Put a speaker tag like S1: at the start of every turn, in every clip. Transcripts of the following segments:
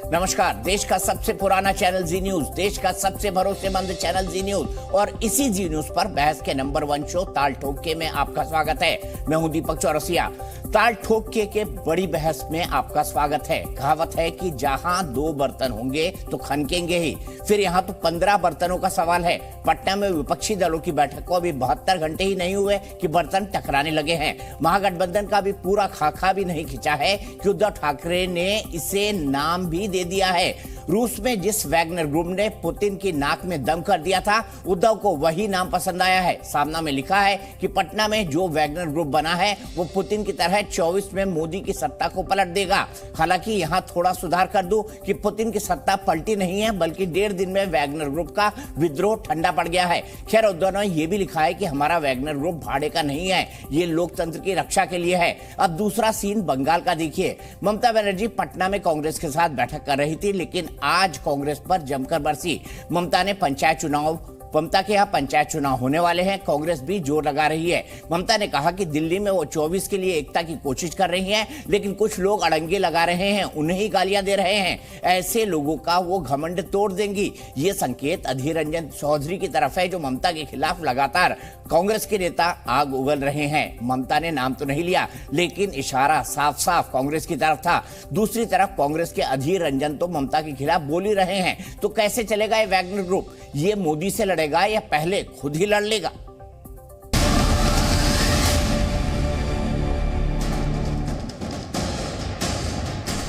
S1: नमस्कार। देश का सबसे पुराना चैनल जी न्यूज, देश का सबसे भरोसेमंद चैनल जी न्यूज और इसी जी न्यूज पर बहस के नंबर 1 शो ताल ठोक के में आपका स्वागत है। मैं हूं दीपक चौरसिया। ताल ठोक के बड़ी बहस में आपका स्वागत है। कहावत है कि जहां 2 बर्तन होंगे तो खनकेंगे ही। फिर यहाँ तो 15 बर्तनों का सवाल है। पटना में विपक्षी दलों की बैठक को अभी 72 घंटे ही नहीं हुए कि बर्तन टकराने लगे हैं। महागठबंधन का भी पूरा खाका भी नहीं खिंचा है कि उद्धव ठाकरे ने इसे नाम भी दे दिया है। रूस में जिस वैगनर ग्रुप ने पुतिन की नाक में दम कर दिया था, उद्धव को वही नाम पसंद आया है। सामना में लिखा है कि पटना में जो वैगनर ग्रुप बना है वो पुतिन की तरह 24 में मोदी की सत्ता को पलट देगा। हालांकि यहाँ थोड़ा सुधार कर दूं कि पुतिन की सत्ता पलटी नहीं है, बल्कि 1.5 दिन में वैगनर ग्रुप का विद्रोह ठंडा पड़ गया है। खैर, उद्धव ने यह भी लिखा है कि हमारा वैगनर ग्रुप भाड़े का नहीं है, ये लोकतंत्र की रक्षा के लिए है। अब दूसरा सीन बंगाल का देखिए। ममता बनर्जी पटना में कांग्रेस के साथ बैठक कर रही थी, लेकिन आज कांग्रेस पर जमकर बरसी। ममता के यहाँ पंचायत चुनाव होने वाले हैं। कांग्रेस भी जोर लगा रही है। ममता ने कहा कि दिल्ली में वो 24 के लिए एकता की कोशिश कर रही हैं, लेकिन कुछ लोग अड़ंगे लगा रहे हैं, उन्हें ही गालियां दे रहे हैं। ऐसे लोगों का वो घमंड तोड़ देंगी। ये संकेत अधीर रंजन चौधरी की तरफ है, जो ममता के खिलाफ लगातार कांग्रेस के नेता आग उगल रहे हैं। ममता ने नाम तो नहीं लिया, लेकिन इशारा साफ साफ कांग्रेस की तरफ था। दूसरी तरफ कांग्रेस के अधीर रंजन तो ममता के खिलाफ बोल ही रहे हैं। तो कैसे चलेगा ये वैगनर ग्रुप? ये मोदी से लड़ेगा या पहले खुद ही लड़ लेगा?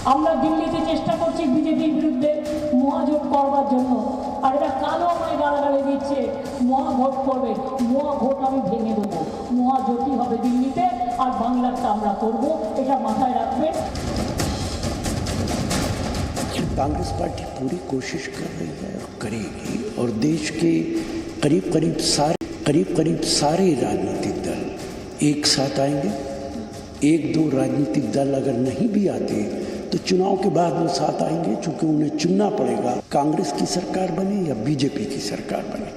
S2: আমরা দিল্লিতে চেষ্টা করছি বিজেপির বিরুদ্ধে মহাজোট করবার জন্য, আর এরা কালো আমায় গালাগালি দিচ্ছে মহাভোট করবে। মহাভোট আমি ভেঙে দেবো, মহাজোটই হবে দিল্লিতে, আর বাংলাটা আমরা করব, এটা মাথায় রাখবেন।
S3: कांग्रेस पार्टी पूरी कोशिश कर रही है और करेगी, और देश के करीब करीब सारे राजनीतिक दल एक साथ आएंगे। 1-2 राजनीतिक दल अगर नहीं भी आते तो चुनाव के बाद वो साथ आएंगे, चूंकि उन्हें चुनना पड़ेगा कांग्रेस की सरकार बने या बीजेपी की सरकार बने।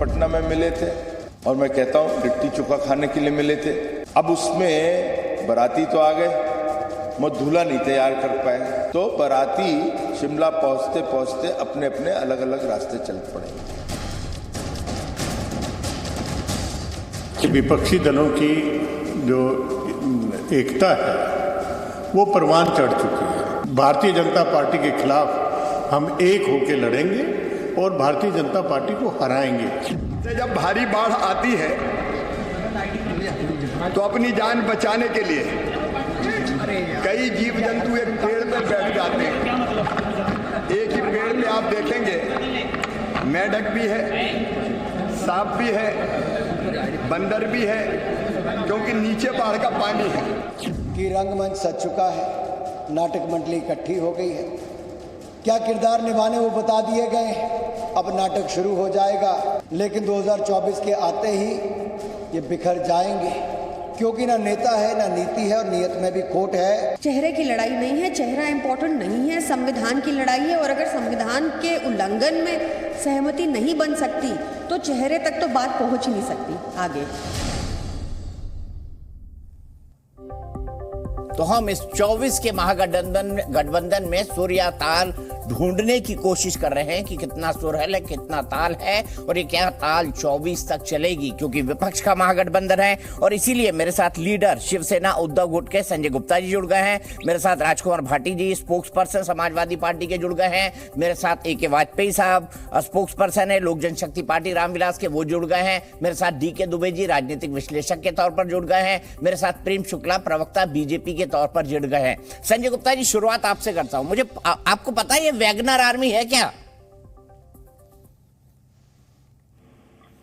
S4: पटना में मिले थे और मैं कहता हूं लिट्टी चोखा खाने के लिए मिले थे। अब उसमें बाराती तो आ गए, मैं दूल्हा नहीं तैयार कर पाए, तो बाराती शिमला पहुंचते पहुंचते अपने अपने अलग अलग रास्ते चल पड़े।
S5: विपक्षी दलों की जो एकता है वो परवान चढ़ चुकी है। भारतीय जनता पार्टी के खिलाफ हम एक होकर लड़ेंगे और भारतीय जनता पार्टी को हराएंगे।
S6: जब भारी बाढ़ आती है तो अपनी जान बचाने के लिए कई जीव जंतु एक पेड़ पर बैठ जाते हैं। एक ही पेड़ पे आप देखेंगे मेंढक भी है, सांप भी है, बंदर भी है, क्योंकि नीचे बाढ़ का पानी है।
S7: कि रंगमंच सज चुका है, नाटक मंडली इकट्ठी हो गई है, क्या किरदार निभाने वो बता दिए गए हैं। अब नाटक शुरू हो जाएगा, लेकिन 2024 के आते ही ये बिखर जाएंगे, क्योंकि ना नेता है ना नीति है, और नीयत में भी खोट है।
S8: चेहरे की लड़ाई नहीं है, चेहरा इंपॉर्टेंट नहीं है, संविधान की लड़ाई है। और अगर संविधान के उल्लंघन में सहमति नहीं बन सकती तो चेहरे तक तो बात पहुंच ही नहीं सकती आगे।
S1: तो हम इस 24 के महागठबंधन में सुर या ताल ढूंढने की कोशिश कर रहे हैं कि कितना सुर है, कितना ताल है, और ये क्या ताल 24 तक चलेगी, क्योंकि विपक्ष का महागठबंधन है। और इसीलिए मेरे साथ लीडर शिवसेना उद्धव गुट के संजय गुप्ता जी जुड़ गए हैं। मेरे साथ राजकुमार भाटी जी स्पोक्स पर्सन समाजवादी पार्टी के जुड़ गए हैं। मेरे साथ AK वाजपेयी साहब स्पोक्स पर्सन है लोक जनशक्ति पार्टी रामविलास के, वो जुड़ गए हैं। मेरे साथ DK दुबे जी राजनीतिक विश्लेषक के तौर पर जुड़ गए हैं। मेरे साथ प्रेम शुक्ला प्रवक्ता बीजेपी के तौर पर जुड़ गए हैं। संजय गुप्ता जी, शुरुआत आपसे करता हूं। मुझे आपको पता है ये वैगनर आर्मी है क्या,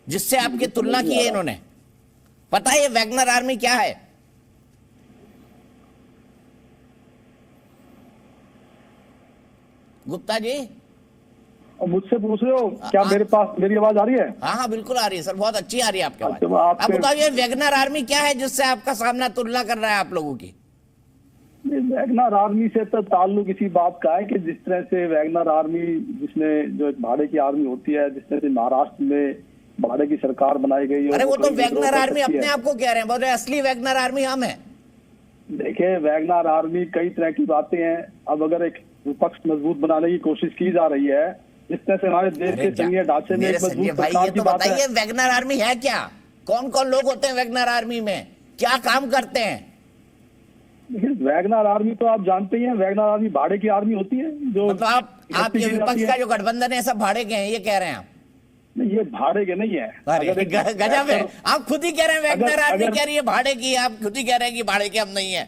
S1: जिससे आपकी तुलना की है इन्होंने? पता है ये वैगनर आर्मी क्या है? गुप्ता जी
S9: मुझसे पूछ रहे हो क्या? मेरे पास मेरी आवाज आ रही है?
S1: हाँ हाँ बिल्कुल आ रही है सर, बहुत अच्छी आ रही है आपकी आवाज।
S9: तो
S1: आप बताइए वैगनर आर्मी क्या है जिससे आपका सामना तुलना कर रहा है आप लोगों की?
S9: वैगनर आर्मी से तो ताल्लुक इसी बात का है कि जिस तरह से वैगनर आर्मी, जिसमें जो भाड़े की आर्मी होती है, जिस तरह से महाराष्ट्र में भाड़े की सरकार बनाई गई।
S1: अरे वो तो
S9: कई
S1: वैगनर
S9: विद्रोह
S1: आर्मी
S9: कर सकती
S1: अपने
S9: है।
S1: आप को कह रहे हैं, बोल रहे हैं असली वैगनर आर्मी हम है।
S9: देखिए वैगनर आर्मी कई तरह की बातें हैं। अब अगर एक विपक्ष मजबूत बनाने की कोशिश की जा रही है, जिस तरह से हमारे देश के संघीय ढांचे में
S1: मेरे
S9: एक
S1: संजय
S9: मजबूत
S1: भाई,
S9: सरकार
S1: ये
S9: की
S1: तो
S9: बात है।
S1: बताइए वैगनर आर्मी है क्या? कौन कौन लोग होते हैं वैगनर आर्मी में, क्या काम करते हैं?
S9: देखिए वैगनर आर्मी तो आप जानते ही हैं, वैगनर आर्मी भाड़े की आर्मी होती है जो
S1: मतलब आप ये
S9: इकट्ठी की
S1: विपक्ष
S9: जाती
S1: का
S9: है।
S1: जो गठबंधन है सब भाड़े के हैं, ये कह रहे हैं आप?
S9: नहीं, ये भाड़े के नहीं है।
S1: अरे
S9: अगर एक
S1: गजब है, आप खुद ही कह रहे हैं वैगनर आर्मी
S9: अगर-
S1: कह रही है भाड़े की, आप खुद ही कह रहे हैं कि भाड़े के हम नहीं है।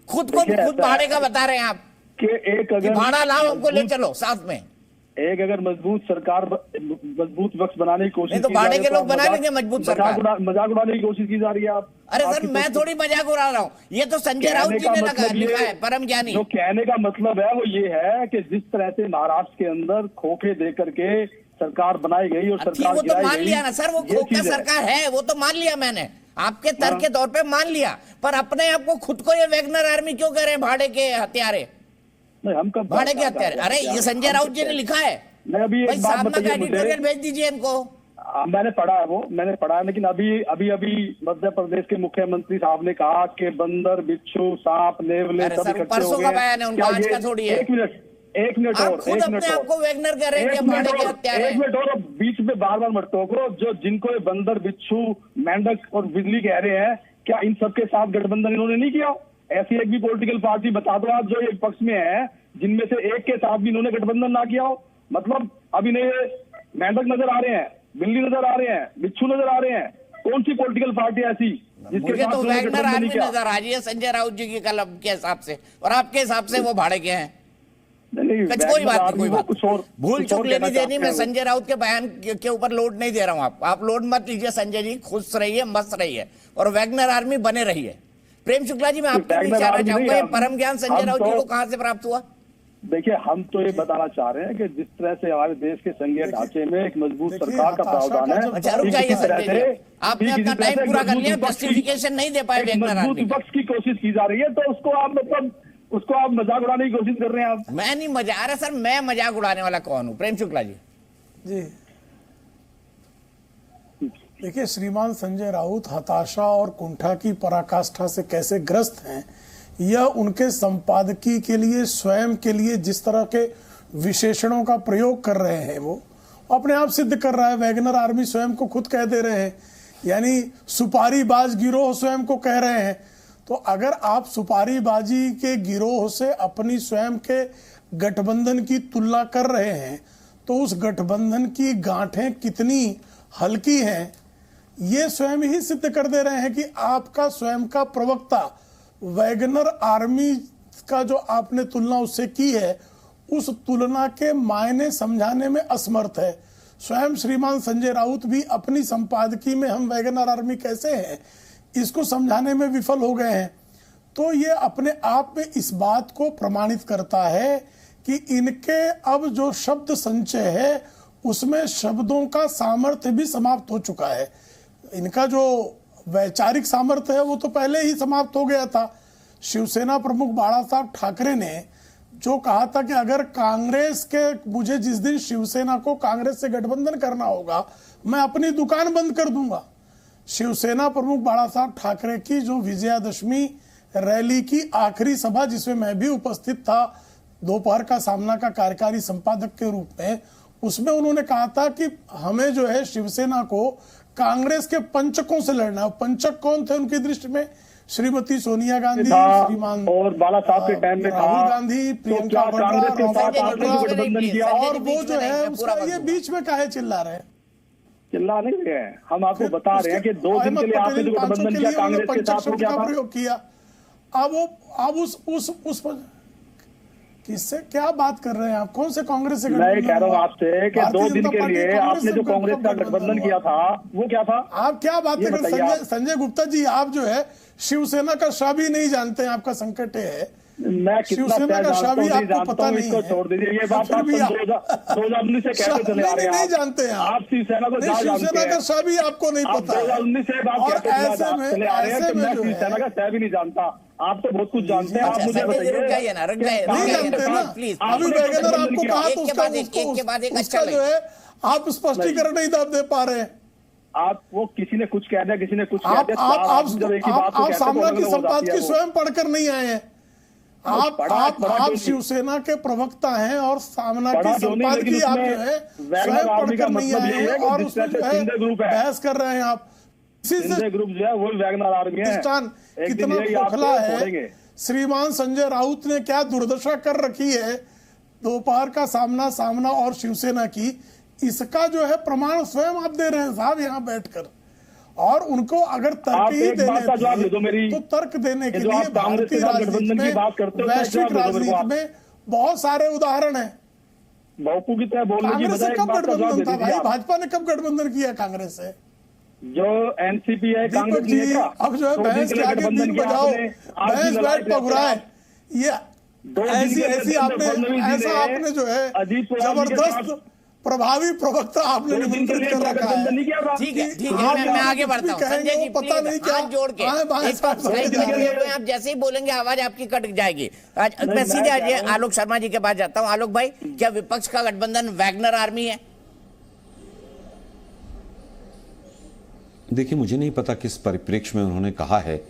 S1: खुद को
S9: देखिए,
S1: खुद
S9: ऐसा
S1: भाड़े
S9: है
S1: का बता रहे हैं आप
S9: कि एक
S1: कि
S9: अगर
S1: भाड़ा लाओ, हमको ले चलो साथ में।
S9: एक अगर मजबूत सरकार मजबूत विपक्ष बनाने की कोशिश
S1: नहीं तो
S9: की जा
S1: भाड़े
S9: रही
S1: के
S9: है,
S1: लोग
S9: आप
S1: बना
S9: मजाक-
S1: लेंगे मजबूत
S9: मजाक
S1: सरकार।
S9: मजाक उड़ाने की कोशिश की जा रही है। आप
S1: अरे सर
S9: आपकी
S1: मैं
S9: कोशिश-
S1: थोड़ी मजाक उड़ा रहा हूँ, ये तो संजय राउत
S9: कहने
S1: जी
S9: का
S1: ने
S9: मतलब
S1: लिखा
S9: ये-
S1: है, परम ज्ञानी।
S9: जो कहने का मतलब है वो ये है कि जिस तरह से महाराष्ट्र के अंदर खोखे दे करके सरकार बनाई गई और
S1: ठीक,
S9: सरकार
S1: वो तो
S9: गिराई
S1: मान
S9: गई,
S1: लिया ना सर, वो
S9: ये
S1: खोखा
S9: चीज़ है।
S1: सरकार है, वो तो मान लिया मैंने, आपके तर्क
S9: हाँ।
S1: के तौर पे मान लिया। पर अपने आप को खुद को ये वैगनर आर्मी क्यों कह रहे हैं भाड़े के हत्यारे?
S9: नहीं, हम कब
S1: भाड़े के हत्यारे? अरे ये संजय राउत जी ने लिखा है
S9: मैं अभी
S1: भाई,
S9: एक बात
S1: साधना का
S9: बताइए
S1: एडिटोरियल
S9: मुझे।
S1: भेज दीजिए इनको।
S9: मैंने पढ़ा है वो, मैंने पढ़ा है, लेकिन अभी मध्य प्रदेश के मुख्यमंत्री साहब ने कहा कि बंदर, बिच्छू, सांप, नेवले
S1: अरे
S9: सब
S1: सर,
S9: इकट्ठे
S1: परसों
S9: हो
S1: का
S9: गए।
S1: बयान है उनका,
S9: क्या
S1: आज
S9: ये-
S1: का थोड़ी है।
S9: एक मिनट
S1: आप
S9: और,
S1: खुद
S9: एक मिनट
S1: अपने
S9: और।
S1: आप को वैगनर कह रहे हैं
S9: एक
S1: कि
S9: मिनट
S1: भाड़े के
S9: और,
S1: हत्यारे
S9: एक मिनट और, बीच में बार बार मत टोको। जो जिनको ये बंदर, बिच्छू, मेंढक और बिजली कह रहे हैं, क्या इन सबके साथ गठबंधन इन्होंने नहीं किया? ऐसी एक भी पॉलिटिकल पार्टी बता दो आप जो एक पक्ष में है, जिनमें से एक के साथ भी इन्होंने गठबंधन ना किया हो। मतलब अभी नहीं मेंढक नजर आ रहे हैं, बिल्ली नजर आ रहे हैं, बिच्छू नजर आ रहे हैं, कौन सी पॉलिटिकल पार्टी ऐसी जिसके
S1: मुझे
S9: साथ
S1: तो
S9: इन्होंने
S1: वैगनर
S9: गठबंधन
S1: आर्मी
S9: नहीं किया?
S1: नजर आ रही है संजय राउत जी की कलम के हिसाब से, और आपके हिसाब से वो भाड़े के हैं।
S9: नहीं,
S1: कुछ
S9: वैगनर
S1: कोई बात नहीं,
S9: आर्मी
S1: कोई
S9: वो
S1: बात
S9: कुछ और
S1: भूल
S9: कुछ और
S1: चूक लेनी
S9: कहना
S1: देनी, मैं
S9: चाहते हैं
S1: संजय राउत के बयान के ऊपर लोड नहीं दे रहा हूँ। आप लोड मत लीजिए संजय जी, खुश रहिए, मस्त रहिए और वैगनर आर्मी बने रहिए। प्रेम शुक्ला जी, मैं आपके
S9: वैगनर
S1: बीच आना
S9: आर्मी
S1: चाहूंगा,
S9: नहीं,
S1: ये परम ज्ञान संजय
S9: हम
S1: राउत जी
S9: तो-
S1: को कहाँ से प्राप्त हुआ?
S9: देखिए हम तो ये बताना चाह रहे हैं कि जिस तरह से हमारे देश के संघीय ढांचे में एक मजबूत
S5: देखिए,
S9: सरकार का
S5: हताशा
S9: प्रावधान
S5: का
S9: है,
S5: जब-
S1: अच्छा रुक
S9: ठीक
S1: जाइए
S9: इसी तरह
S1: संजय
S9: से-
S1: जी, आपने
S9: ठीक
S1: अपना
S9: इसी तरह
S1: टाइम
S9: से
S1: पूरा कर
S9: मजबूत
S1: लिया,
S9: विपक्ष की-
S1: जस्टिफिकेशन नहीं दे पाए
S9: एक
S1: वैगनर
S9: मजबूत
S1: आर्मी का।
S9: विपक्ष की कोशिश की जा रही है, तो उसको आप मतलब उसको आप मजाक उड़ाने की कोशिश कर रहे हैं आप।
S1: मैं नहीं मजा आ रहा सर, मैं मजाक उड़ाने वाला कौन हूँ? प्रेम शुक्ला जी
S10: जी देखिए, श्रीमान संजय राउत हताशा और कुंठा की पराकाष्ठा से कैसे ग्रस्त हैं, यह उनके संपादकीय के लिए, स्वयं के लिए जिस तरह के विशेषणों का प्रयोग कर रहे हैं वो अपने आप सिद्ध कर रहा है। वैगनर आर्मी स्वयं को खुद कह दे रहे हैं, यानी सुपारीबाज गिरोह स्वयं को कह रहे हैं। तो अगर आप सुपारीबाजी के गिरोह से अपनी स्वयं के गठबंधन की तुलना कर रहे हैं, तो उस गठबंधन की गांठें कितनी हल्की हैं ये स्वयं ही सिद्ध कर दे रहे हैं कि आपका स्वयं का प्रवक्ता वैगनर आर्मी का जो आपने तुलना उससे की है, उस तुलना के मायने समझाने में असमर्थ है। स्वयं श्रीमान संजय राउत भी अपनी संपादकीय में हम वैगनर आर्मी कैसे हैं इसको समझाने में विफल हो गए हैं। तो ये अपने आप में इस बात को प्रमाणित करता है कि इनके अब जो शब्द संचय है उसमें शब्दों का सामर्थ्य भी समाप्त हो चुका है। इनका जो वैचारिक सामर्थ्य है वो तो पहले ही समाप्त हो गया था। शिवसेना प्रमुख बाला साहब ठाकरे ने जो कहा था कि अगर कांग्रेस के, मुझे जिस दिन शिवसेना को कांग्रेस से गठबंधन करना होगा मैं अपनी दुकान बंद कर दूंगा। शिवसेना प्रमुख बाला साहब ठाकरे की जो विजयादशमी रैली की आखिरी सभा जिसमें मैं भी उपस्थित था, दोपहर का सामना का कार्यकारी संपादक के रूप में, उसमें उन्होंने कहा था कि हमें जो है शिवसेना को कांग्रेस के पंचकों से लड़ना है। पंचक कौन थे उनकी दृष्टि में? श्रीमती सोनिया गांधी, श्रीमान
S9: और बाला साहब के टाइम में
S10: राहुल गांधी, प्रियंका वाड्रा,
S9: कांग्रेस के साथ
S10: राहुल
S9: आपने जो गठबंधन किया,
S10: और वो जो है उसका ये बीच में काहे चिल्ला रहे हैं?
S9: चिल्ला नहीं रहे हैं, हम आपको बता रहे हैं कि 2 दिन के लिए आपने जो गठबंधन किया कांग्रेस के साथ, वो क्या था?
S10: प्रयोग किया। अब उस किससे क्या बात कर रहे हैं आप? कौन से कांग्रेस से?
S9: मैं कह रहा हूँ आपसे कि 2 दिन के लिए आपने जो कांग्रेस का गठबंधन किया था वो क्या था?
S10: आप क्या बात कर रहे हैं? संजय गुप्ता जी, आप जो है शिवसेना का शाह भी नहीं जानते हैं, आपका संकट है।
S9: मैं
S10: शिवसेना का शाह भी आपको पता नहीं है।
S9: छोड़ दीजिए ये बात। आप 2019 से कहते चले आ रहे हैं,
S10: नहीं जानते हैं
S9: आप शिवसेना को
S10: शिवसेना का शाह भी आपको नहीं पता है।
S9: 2019 से बात कहते चले आ रहे हैं कि मैं शिवसेना का शाह भी नहीं जानता। आप तो बहुत कुछ जानते हैं, आप मुझे बताइए।
S10: नहीं जानते ना, अभी वैगनर आपको कहा तो उसका जो है आप स्पष्टीकरण नहीं दे पा रहे हैं।
S9: आपको किसी ने कुछ कह दिया, किसी ने कुछ कह दिया।
S10: आप सामना की संपादकीय स्वयं पढ़कर नहीं आए हैं। आप शिवसेना के प्रवक्ता हैं और सामना की संपादकीय आप जो है स्वयं पढ़कर नहीं आए हैं और उसमें जो है बहस कर रहे हैं आप।
S9: शिंदे ग्रुप जो है वो वैगनर आर्मी है।
S10: कितना खोखला है। श्रीमान संजय राउत ने क्या दुर्दशा कर रखी है दोपहर का सामना और शिवसेना की, इसका जो है प्रमाण स्वयं आप दे रहे हैं साहब यहाँ बैठकर। और उनको अगर तर्क ही देने तो तर्क देने के लिए भारतीय राजनीति में, वैश्विक राजनीति में बहुत सारे उदाहरण हैं। कांग्रेस से कब गठबंधन था भाई? भाजपा ने कब गठबंधन किया कांग्रेस से?
S9: जो एनसीपी है
S10: दीपक जी, अब जो है बहस के आगे बीन बजाओ, बहस बैठ पगुराए, ये ऐसी आपने जो है जबरदस्त प्रभावी प्रवक्ता आपने निमंत्रित कर रखा है।
S1: ठीक है, मैं आगे बढ़ता हूँ। संजय जी
S10: पता नहीं क्या
S1: जोड़ के आप जैसे ही बोलेंगे आवाज आपकी कट जाएगी। मैं सीधे आज आलोक शर्मा जी के पास जाता हूँ। आलोक भाई, क्या विपक्ष का गठबंधन वैगनर आर्मी है?
S11: देखिए, मुझे नहीं पता किस परिप्रेक्ष्य में उन्होंने कहा है।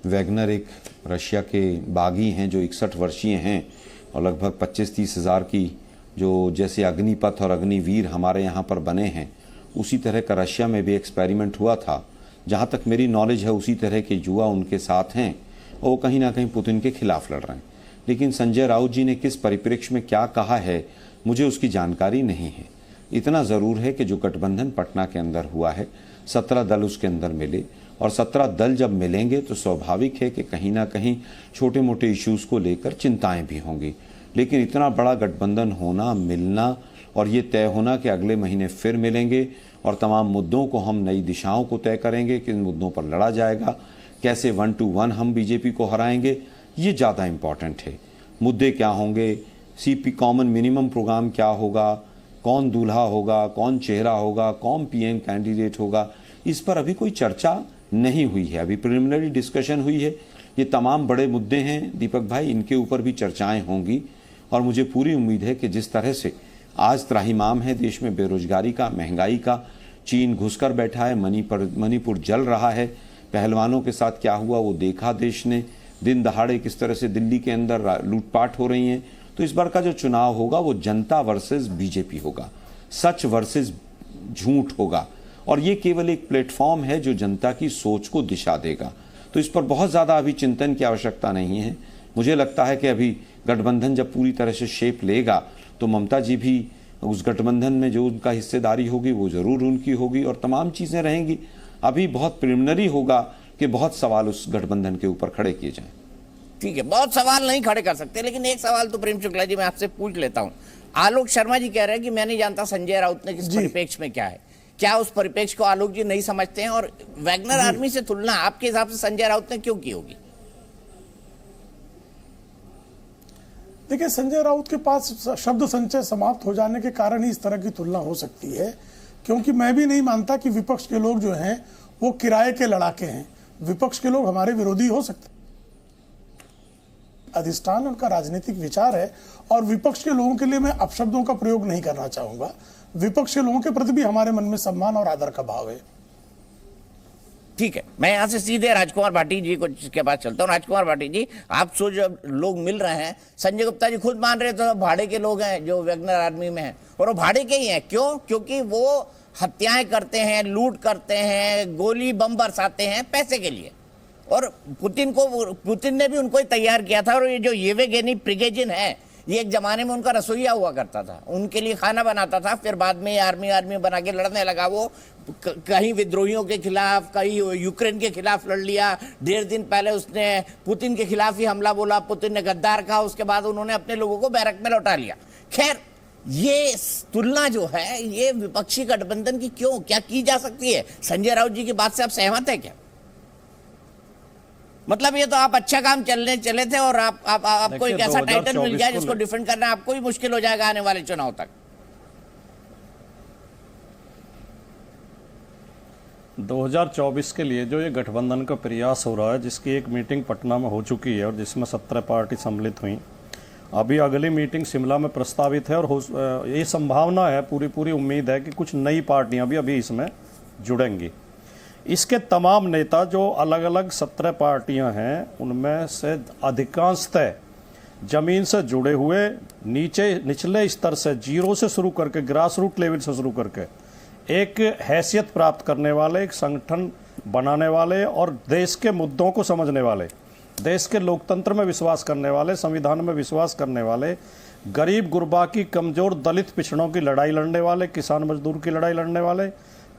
S11: वैगनर एक रशिया के बागी हैं जो 61 वर्षीय हैं और लगभग 25-30 हज़ार की, जो जैसे अग्निपथ और अग्निवीर हमारे यहाँ पर बने हैं, उसी तरह का रशिया में भी एक्सपेरिमेंट हुआ था। जहाँ तक मेरी नॉलेज है उसी तरह के युवा उनके साथ हैं और वो कहीं ना कहीं पुतिन के खिलाफ लड़ रहे हैं। लेकिन संजय राउत जी ने किस परिप्रेक्ष्य में क्या कहा है मुझे उसकी जानकारी नहीं है। इतना ज़रूर है कि जो गठबंधन पटना के अंदर हुआ है, 17 दल उसके अंदर मिले और 17 दल जब मिलेंगे तो स्वाभाविक है कि कहीं ना कहीं छोटे मोटे इश्यूज़ को लेकर चिंताएं भी होंगी। लेकिन इतना बड़ा गठबंधन होना, मिलना और ये तय होना कि अगले महीने फिर मिलेंगे और तमाम मुद्दों को हम नई दिशाओं को तय करेंगे, किन मुद्दों पर लड़ा जाएगा, कैसे 1 to 1 हम बीजेपी को हराएंगे, ये ज़्यादा इम्पॉर्टेंट है। मुद्दे क्या होंगे, सीपी कॉमन मिनिमम प्रोग्राम क्या होगा, कौन दूल्हा होगा, कौन चेहरा होगा, कौन पीएम कैंडिडेट होगा, इस पर अभी कोई चर्चा नहीं हुई है। अभी प्रिलिमिनरी डिस्कशन हुई है। ये तमाम बड़े मुद्दे हैं दीपक भाई, इनके ऊपर भी चर्चाएं होंगी और मुझे पूरी उम्मीद है कि जिस तरह से आज त्राहिमाम है देश में बेरोजगारी का, महंगाई का, चीन घुसकर बैठा है, मणिपुर जल रहा है, पहलवानों के साथ क्या हुआ वो देखा देश ने, दिन दहाड़े किस तरह से दिल्ली के अंदर लूटपाट हो रही हैं। तो इस बार का जो चुनाव होगा वो जनता वर्सेस बीजेपी होगा, सच वर्सेस झूठ होगा और ये केवल एक प्लेटफॉर्म है जो जनता की सोच को दिशा देगा। तो इस पर बहुत ज़्यादा अभी चिंतन की आवश्यकता नहीं है। मुझे लगता है कि अभी गठबंधन जब पूरी तरह से शेप लेगा तो ममता जी भी उस गठबंधन में जो उनका हिस्सेदारी होगी वो ज़रूर उनकी होगी और तमाम चीज़ें रहेंगी। अभी बहुत प्रिलिमिनरी होगा कि बहुत सवाल उस गठबंधन के ऊपर खड़े किए जाएं।
S1: ठीक है, बहुत सवाल नहीं खड़े कर सकते, लेकिन एक सवाल तो प्रेम शुक्ला जी मैं आपसे पूछ लेता हूं। आलोक शर्मा जी कह रहे हैं कि मैं नहीं जानता संजय राउत ने किस परिप्रेक्ष्य में क्या है। क्या उस परिप्रेक्ष्य को आलोक जी नहीं समझते हैं और वैगनर आर्मी से तुलना आपके हिसाब से संजय राउत ने क्यों की होगी?
S10: देखिए, संजय राउत के पास शब्द संचय समाप्त हो जाने के कारण ही इस तरह की तुलना हो सकती है, क्योंकि मैं भी नहीं मानता कि विपक्ष के लोग जो हैं वो किराए के लड़ाके हैं। विपक्ष के लोग हमारे विरोधी हो सकते, अधिष्ठान उनका राजनीतिक विचार है और विपक्ष के लोगों के लिए मैं अपशब्दों का प्रयोग नहीं करना चाहूंगा। विपक्ष के लोगों के प्रति भी हमारे मन में सम्मान और आदर का भाव है।
S1: ठीक है, मैं यहाँ से सीधे राजकुमार भाटी जी के पास चलता हूँ। राजकुमार भाटी जी, आप सो जब लोग मिल रहे हैं, संजय गुप्ता जी खुद मान रहे तो भाड़े के लोग हैं जो वैगनर आर्मी में हैं और वो भाड़े के ही हैं। क्यों? क्योंकि वो हत्याएं करते हैं, लूट करते हैं, गोली बम बरसाते हैं पैसे के लिए। और पुतिन ने भी उनको ही तैयार किया था। और ये जो येवेगेनी प्रिगोजिन है, ये एक जमाने में उनका रसोइया हुआ करता था, उनके लिए खाना बनाता था, फिर बाद में आर्मी बना के लड़ने लगा। वो कहीं विद्रोहियों के खिलाफ, कहीं यूक्रेन के खिलाफ लड़ लिया। 1.5 दिन पहले उसने पुतिन के खिलाफ ही हमला बोला, पुतिन ने गद्दार कहा, उसके बाद उन्होंने अपने लोगों को बैरक में लौटा लिया। खैर, ये तुलना जो है ये विपक्षी गठबंधन की क्यों, क्या की जा सकती है? संजय राउत जी की बात से आप सहमत है क्या? मतलब ये तो आप अच्छा काम चले थे और आपको एक ऐसा टाइटल मिल गया जिसको डिफेंड करना आपको ही मुश्किल हो जाएगा आने वाले चुनाव तक।
S12: 2024 के लिए जो ये गठबंधन का प्रयास हो रहा है, जिसकी एक मीटिंग पटना में हो चुकी है और जिसमें 17 पार्टी सम्मिलित हुई, अभी अगली मीटिंग शिमला में प्रस्तावित है और ये संभावना है, पूरी उम्मीद है कि कुछ नई पार्टियां भी अभी इसमें जुड़ेंगी। इसके तमाम नेता जो अलग अलग 17 पार्टियां हैं, उनमें से अधिकांशतः जमीन से जुड़े हुए, निचले स्तर से, जीरो से शुरू करके, ग्रास रूट लेवल से शुरू करके एक हैसियत प्राप्त करने वाले, एक संगठन बनाने वाले और देश के मुद्दों को समझने वाले, देश के लोकतंत्र में विश्वास करने वाले, संविधान में विश्वास करने वाले, गरीब गुरबा की, कमजोर दलित पिछड़ों की लड़ाई लड़ने वाले, किसान मजदूर की लड़ाई लड़ने वाले,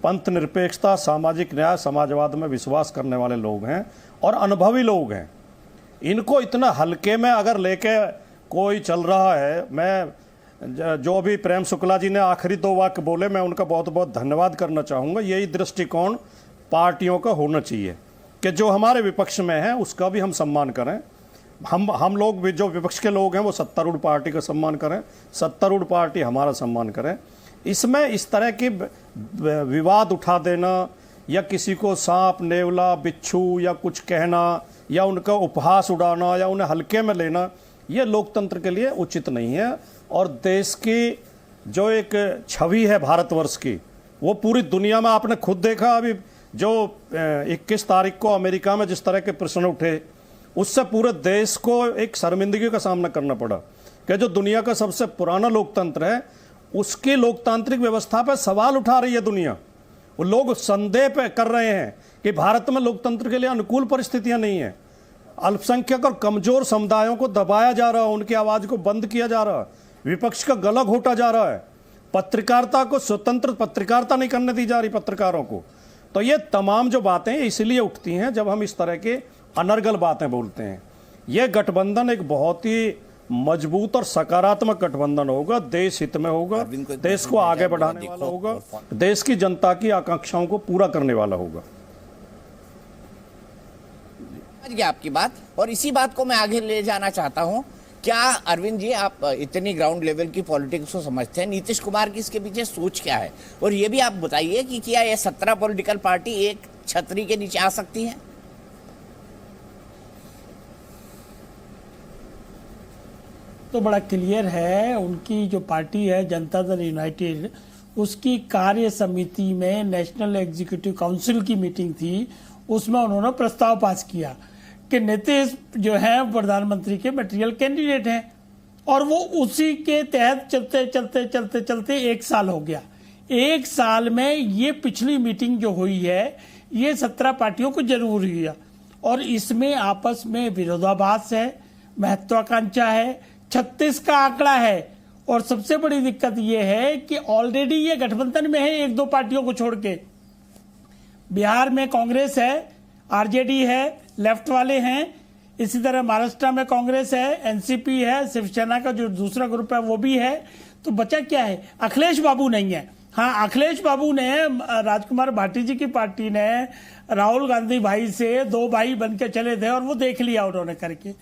S12: पंथ निरपेक्षता, सामाजिक न्याय, समाजवाद में विश्वास करने वाले लोग हैं और अनुभवी लोग हैं। इनको इतना हल्के में अगर लेके कोई चल रहा है, मैं जो भी प्रेम शुक्ला जी ने आखिरी 2 वाक्य बोले, मैं उनका बहुत बहुत धन्यवाद करना चाहूँगा। यही दृष्टिकोण पार्टियों का होना चाहिए कि जो हमारे विपक्ष में है उसका भी हम सम्मान करें। हम लोग भी, जो विपक्ष के लोग हैं, वो सत्तारूढ़ पार्टी का सम्मान करें, सत्तारूढ़ पार्टी हमारा सम्मान करें। इसमें इस तरह की विवाद उठा देना या किसी को सांप, नेवला, बिच्छू या कुछ कहना या उनका उपहास उड़ाना या उन्हें हल्के में लेना, ये लोकतंत्र के लिए उचित नहीं है। और देश की जो एक छवि है भारतवर्ष की, वो पूरी दुनिया में आपने खुद देखा। अभी जो 21 तारीख को अमेरिका में जिस तरह के प्रश्न उठे, उससे पूरे देश को एक शर्मिंदगी का सामना करना पड़ा कि जो दुनिया का सबसे पुराना लोकतंत्र है, उसकी लोकतांत्रिक व्यवस्था पर सवाल उठा रही है दुनिया। वो लोग संदेह पे कर रहे हैं कि भारत में लोकतंत्र के लिए अनुकूल परिस्थितियां नहीं है। अल्पसंख्यक और कमजोर समुदायों को दबाया जा रहा है, उनकी आवाज को बंद किया जा रहा है, विपक्ष का गला घोटा जा रहा है, पत्रकारिता को, स्वतंत्र पत्रकारिता नहीं करने दी जा रही पत्रकारों को। तो ये तमाम जो बातें इसलिए उठती हैं जब हम इस तरह के अनर्गल बातें बोलते हैं। ये गठबंधन एक बहुत ही मजबूत और सकारात्मक गठबंधन होगा, देश हित में होगा, देश को आगे बढ़ाने वाला होगा, देश की जनता की आकांक्षाओं को पूरा करने वाला होगा।
S1: समझ गया आपकी बात, और इसी बात को मैं आगे ले जाना चाहता हूं। क्या अरविंद जी, आप इतनी ग्राउंड लेवल की पॉलिटिक्स को समझते हैं, नीतीश कुमार की इसके पीछे सोच क्या है? और ये भी आप बताइए कि क्या ये 17 पॉलिटिकल पार्टी एक छतरी के नीचे आ सकती हैं?
S2: तो बड़ा क्लियर है, उनकी जो पार्टी है जनता दल यूनाइटेड, उसकी कार्य समिति में नेशनल एग्जीक्यूटिव काउंसिल की मीटिंग थी, उसमें उन्होंने प्रस्ताव पास किया कि नीतीश जो है प्रधानमंत्री के मटेरियल कैंडिडेट हैं, और वो उसी के तहत चलते चलते चलते चलते 1 साल हो गया। 1 साल में ये पिछली मीटिंग जो हुई है, ये 17 पार्टियों को जरूर हुई है, और इसमें आपस में विरोधाभास है, महत्वाकांक्षा है, 36 का आंकड़ा है। और सबसे बड़ी दिक्कत ये है कि ऑलरेडी ये गठबंधन में है 1-2 पार्टियों को छोड़ के। बिहार में कांग्रेस है, आरजेडी है, लेफ्ट वाले हैं, इसी तरह महाराष्ट्र में कांग्रेस है, एनसीपी है, शिवसेना का जो दूसरा ग्रुप है वो भी है। तो बचा क्या है? अखिलेश बाबू नहीं है। हाँ, अखिलेश बाबू ने, राजकुमार भाटी जी की पार्टी ने राहुल गांधी भाई से 2 भाई बन के चले थे, और वो देख लिया उन्होंने करके,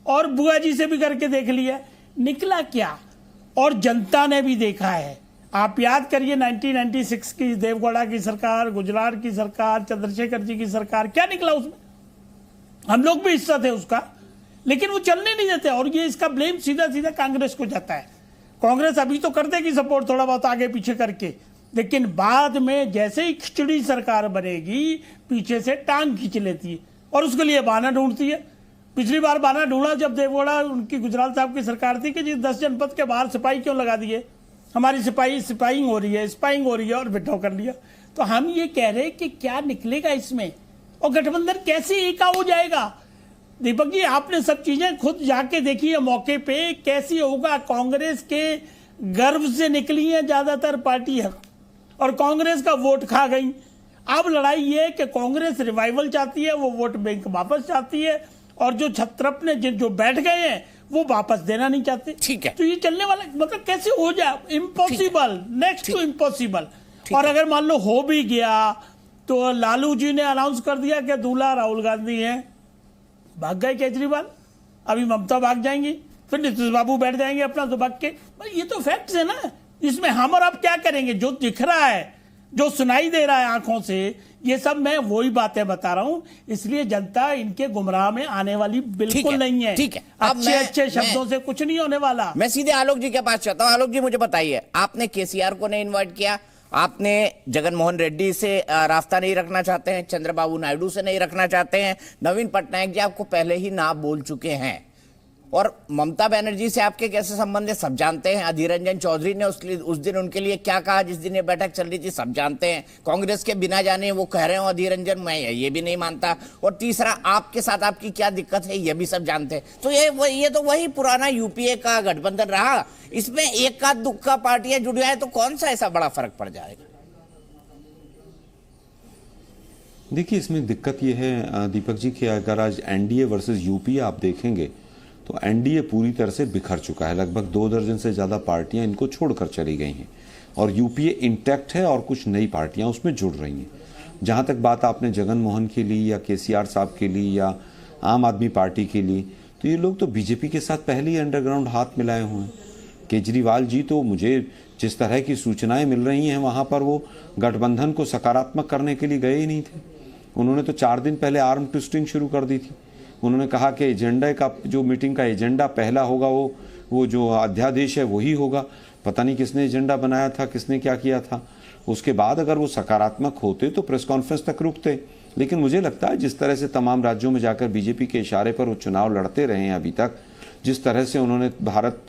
S2: और बुआ जी से भी करके देख लिया, निकला क्या? और जनता ने भी देखा है। आप याद करिए 1996 की देवगौड़ा की सरकार, गुजरात की सरकार, चंद्रशेखर जी की सरकार, क्या निकला उसमें? हम लोग भी हिस्सा थे उसका, लेकिन वो चलने नहीं देते। और ये इसका ब्लेम सीधा सीधा कांग्रेस को जाता है। कांग्रेस अभी तो कर देगी सपोर्ट थोड़ा बहुत आगे पीछे करके, लेकिन बाद में जैसे ही खिचड़ी सरकार बनेगी, पीछे से टांग खींच लेती है और उसके लिए बहाना ढूंढती है। पिछली बार बहाना ढूंढा जब देवगौड़ा उनकी गुजराल साहब की सरकार थी कि जी 10 जनपद के बाहर सिपाही क्यों लगा दिए, हमारी स्पाइंग हो रही है, और बिठाव कर लिया। तो हम ये कह रहे हैं कि क्या निकलेगा इसमें, और गठबंधन कैसे एका हो जाएगा? दीपक जी, आपने सब चीजें खुद जाके देखी है मौके पे, कैसे होगा? कांग्रेस के गर्व से निकली है ज्यादातर पार्टियां, और कांग्रेस का वोट खा गई। अब लड़ाई ये है कि कांग्रेस रिवाइवल चाहती है, वो वोट बैंक वापस चाहती है, और जो छत्रप ने जो बैठ गए हैं वो वापस देना नहीं चाहते।
S1: ठीक है,
S2: तो ये चलने वाला, मतलब कैसे हो जाए? Impossible, next to impossible. और अगर मान लो हो भी गया तो लालू जी ने अनाउंस कर दिया कि दूल्हा राहुल गांधी है, भाग गए केजरीवाल, अभी ममता भाग जाएंगी, फिर नीतीश बाबू बैठ जाएंगे अपना दुबक के। ये तो फैक्ट्स है ना, इसमें हम और आप क्या करेंगे? जो दिख रहा है, जो सुनाई दे रहा है आंखों से, ये सब मैं वही बातें बता रहा हूं। इसलिए जनता इनके गुमराह में आने वाली बिल्कुल नहीं है।
S1: ठीक है,
S2: अच्छे शब्दों से कुछ नहीं होने वाला।
S1: मैं सीधे आलोक जी के पास चाहता हूं। आलोक जी, मुझे बताइए, आपने केसीआर को नहीं इन्वाइट किया, आपने जगन मोहन रेड्डी से रास्ता नहीं रखना चाहते हैं, चंद्रबाबू नायडू से नहीं रखना चाहते हैं, नवीन पटनायक जी आपको पहले ही ना बोल चुके हैं, और ममता बनर्जी से आपके कैसे संबंध है सब जानते हैं। अधीर रंजन चौधरी ने उस दिन उनके लिए क्या कहा जिस दिन ये बैठक चल रही थी सब जानते हैं। कांग्रेस के बिना जाने वो कह रहे हो अधीर रंजन, मैं ये भी नहीं मानता। और तीसरा, आपके साथ आपकी क्या दिक्कत है ये भी सब जानते हैं। तो ये तो वही पुराना यूपीए का गठबंधन रहा, इसमें एक का दुक्का पार्टियां जुड़ जाए तो कौन सा ऐसा बड़ा फर्क पड़ जाएगा?
S11: देखिए, इसमें दिक्कत यह है दीपक जी कि अगर आज एनडीए वर्सेस यूपीए आप देखेंगे तो एनडीए पूरी तरह से बिखर चुका है। लगभग 2 दर्जन से ज़्यादा पार्टियां इनको छोड़कर चली गई हैं और यूपीए इंटैक्ट है और कुछ नई पार्टियां उसमें जुड़ रही हैं। जहां तक बात आपने जगन मोहन के लिए या केसीआर साहब के लिए या आम आदमी पार्टी के लिए, तो ये लोग तो बीजेपी के साथ पहले ही अंडरग्राउंड हाथ मिलाए हुए हैं। केजरीवाल जी तो मुझे जिस तरह की सूचनाएं मिल रही हैं वहाँ पर वो गठबंधन को सकारात्मक करने के लिए गए ही नहीं थे। उन्होंने तो 4 दिन पहले आर्म ट्विस्टिंग शुरू कर दी थी। उन्होंने कहा कि एजेंडा का जो मीटिंग का एजेंडा पहला होगा वो जो अध्यादेश है वही होगा। पता नहीं किसने एजेंडा बनाया था, किसने क्या किया था। उसके बाद अगर वो सकारात्मक होते तो प्रेस कॉन्फ्रेंस तक रुकते। लेकिन मुझे लगता है जिस तरह से तमाम राज्यों में जाकर बीजेपी के इशारे पर वो चुनाव लड़ते रहे हैं अभी तक, जिस तरह से उन्होंने भारत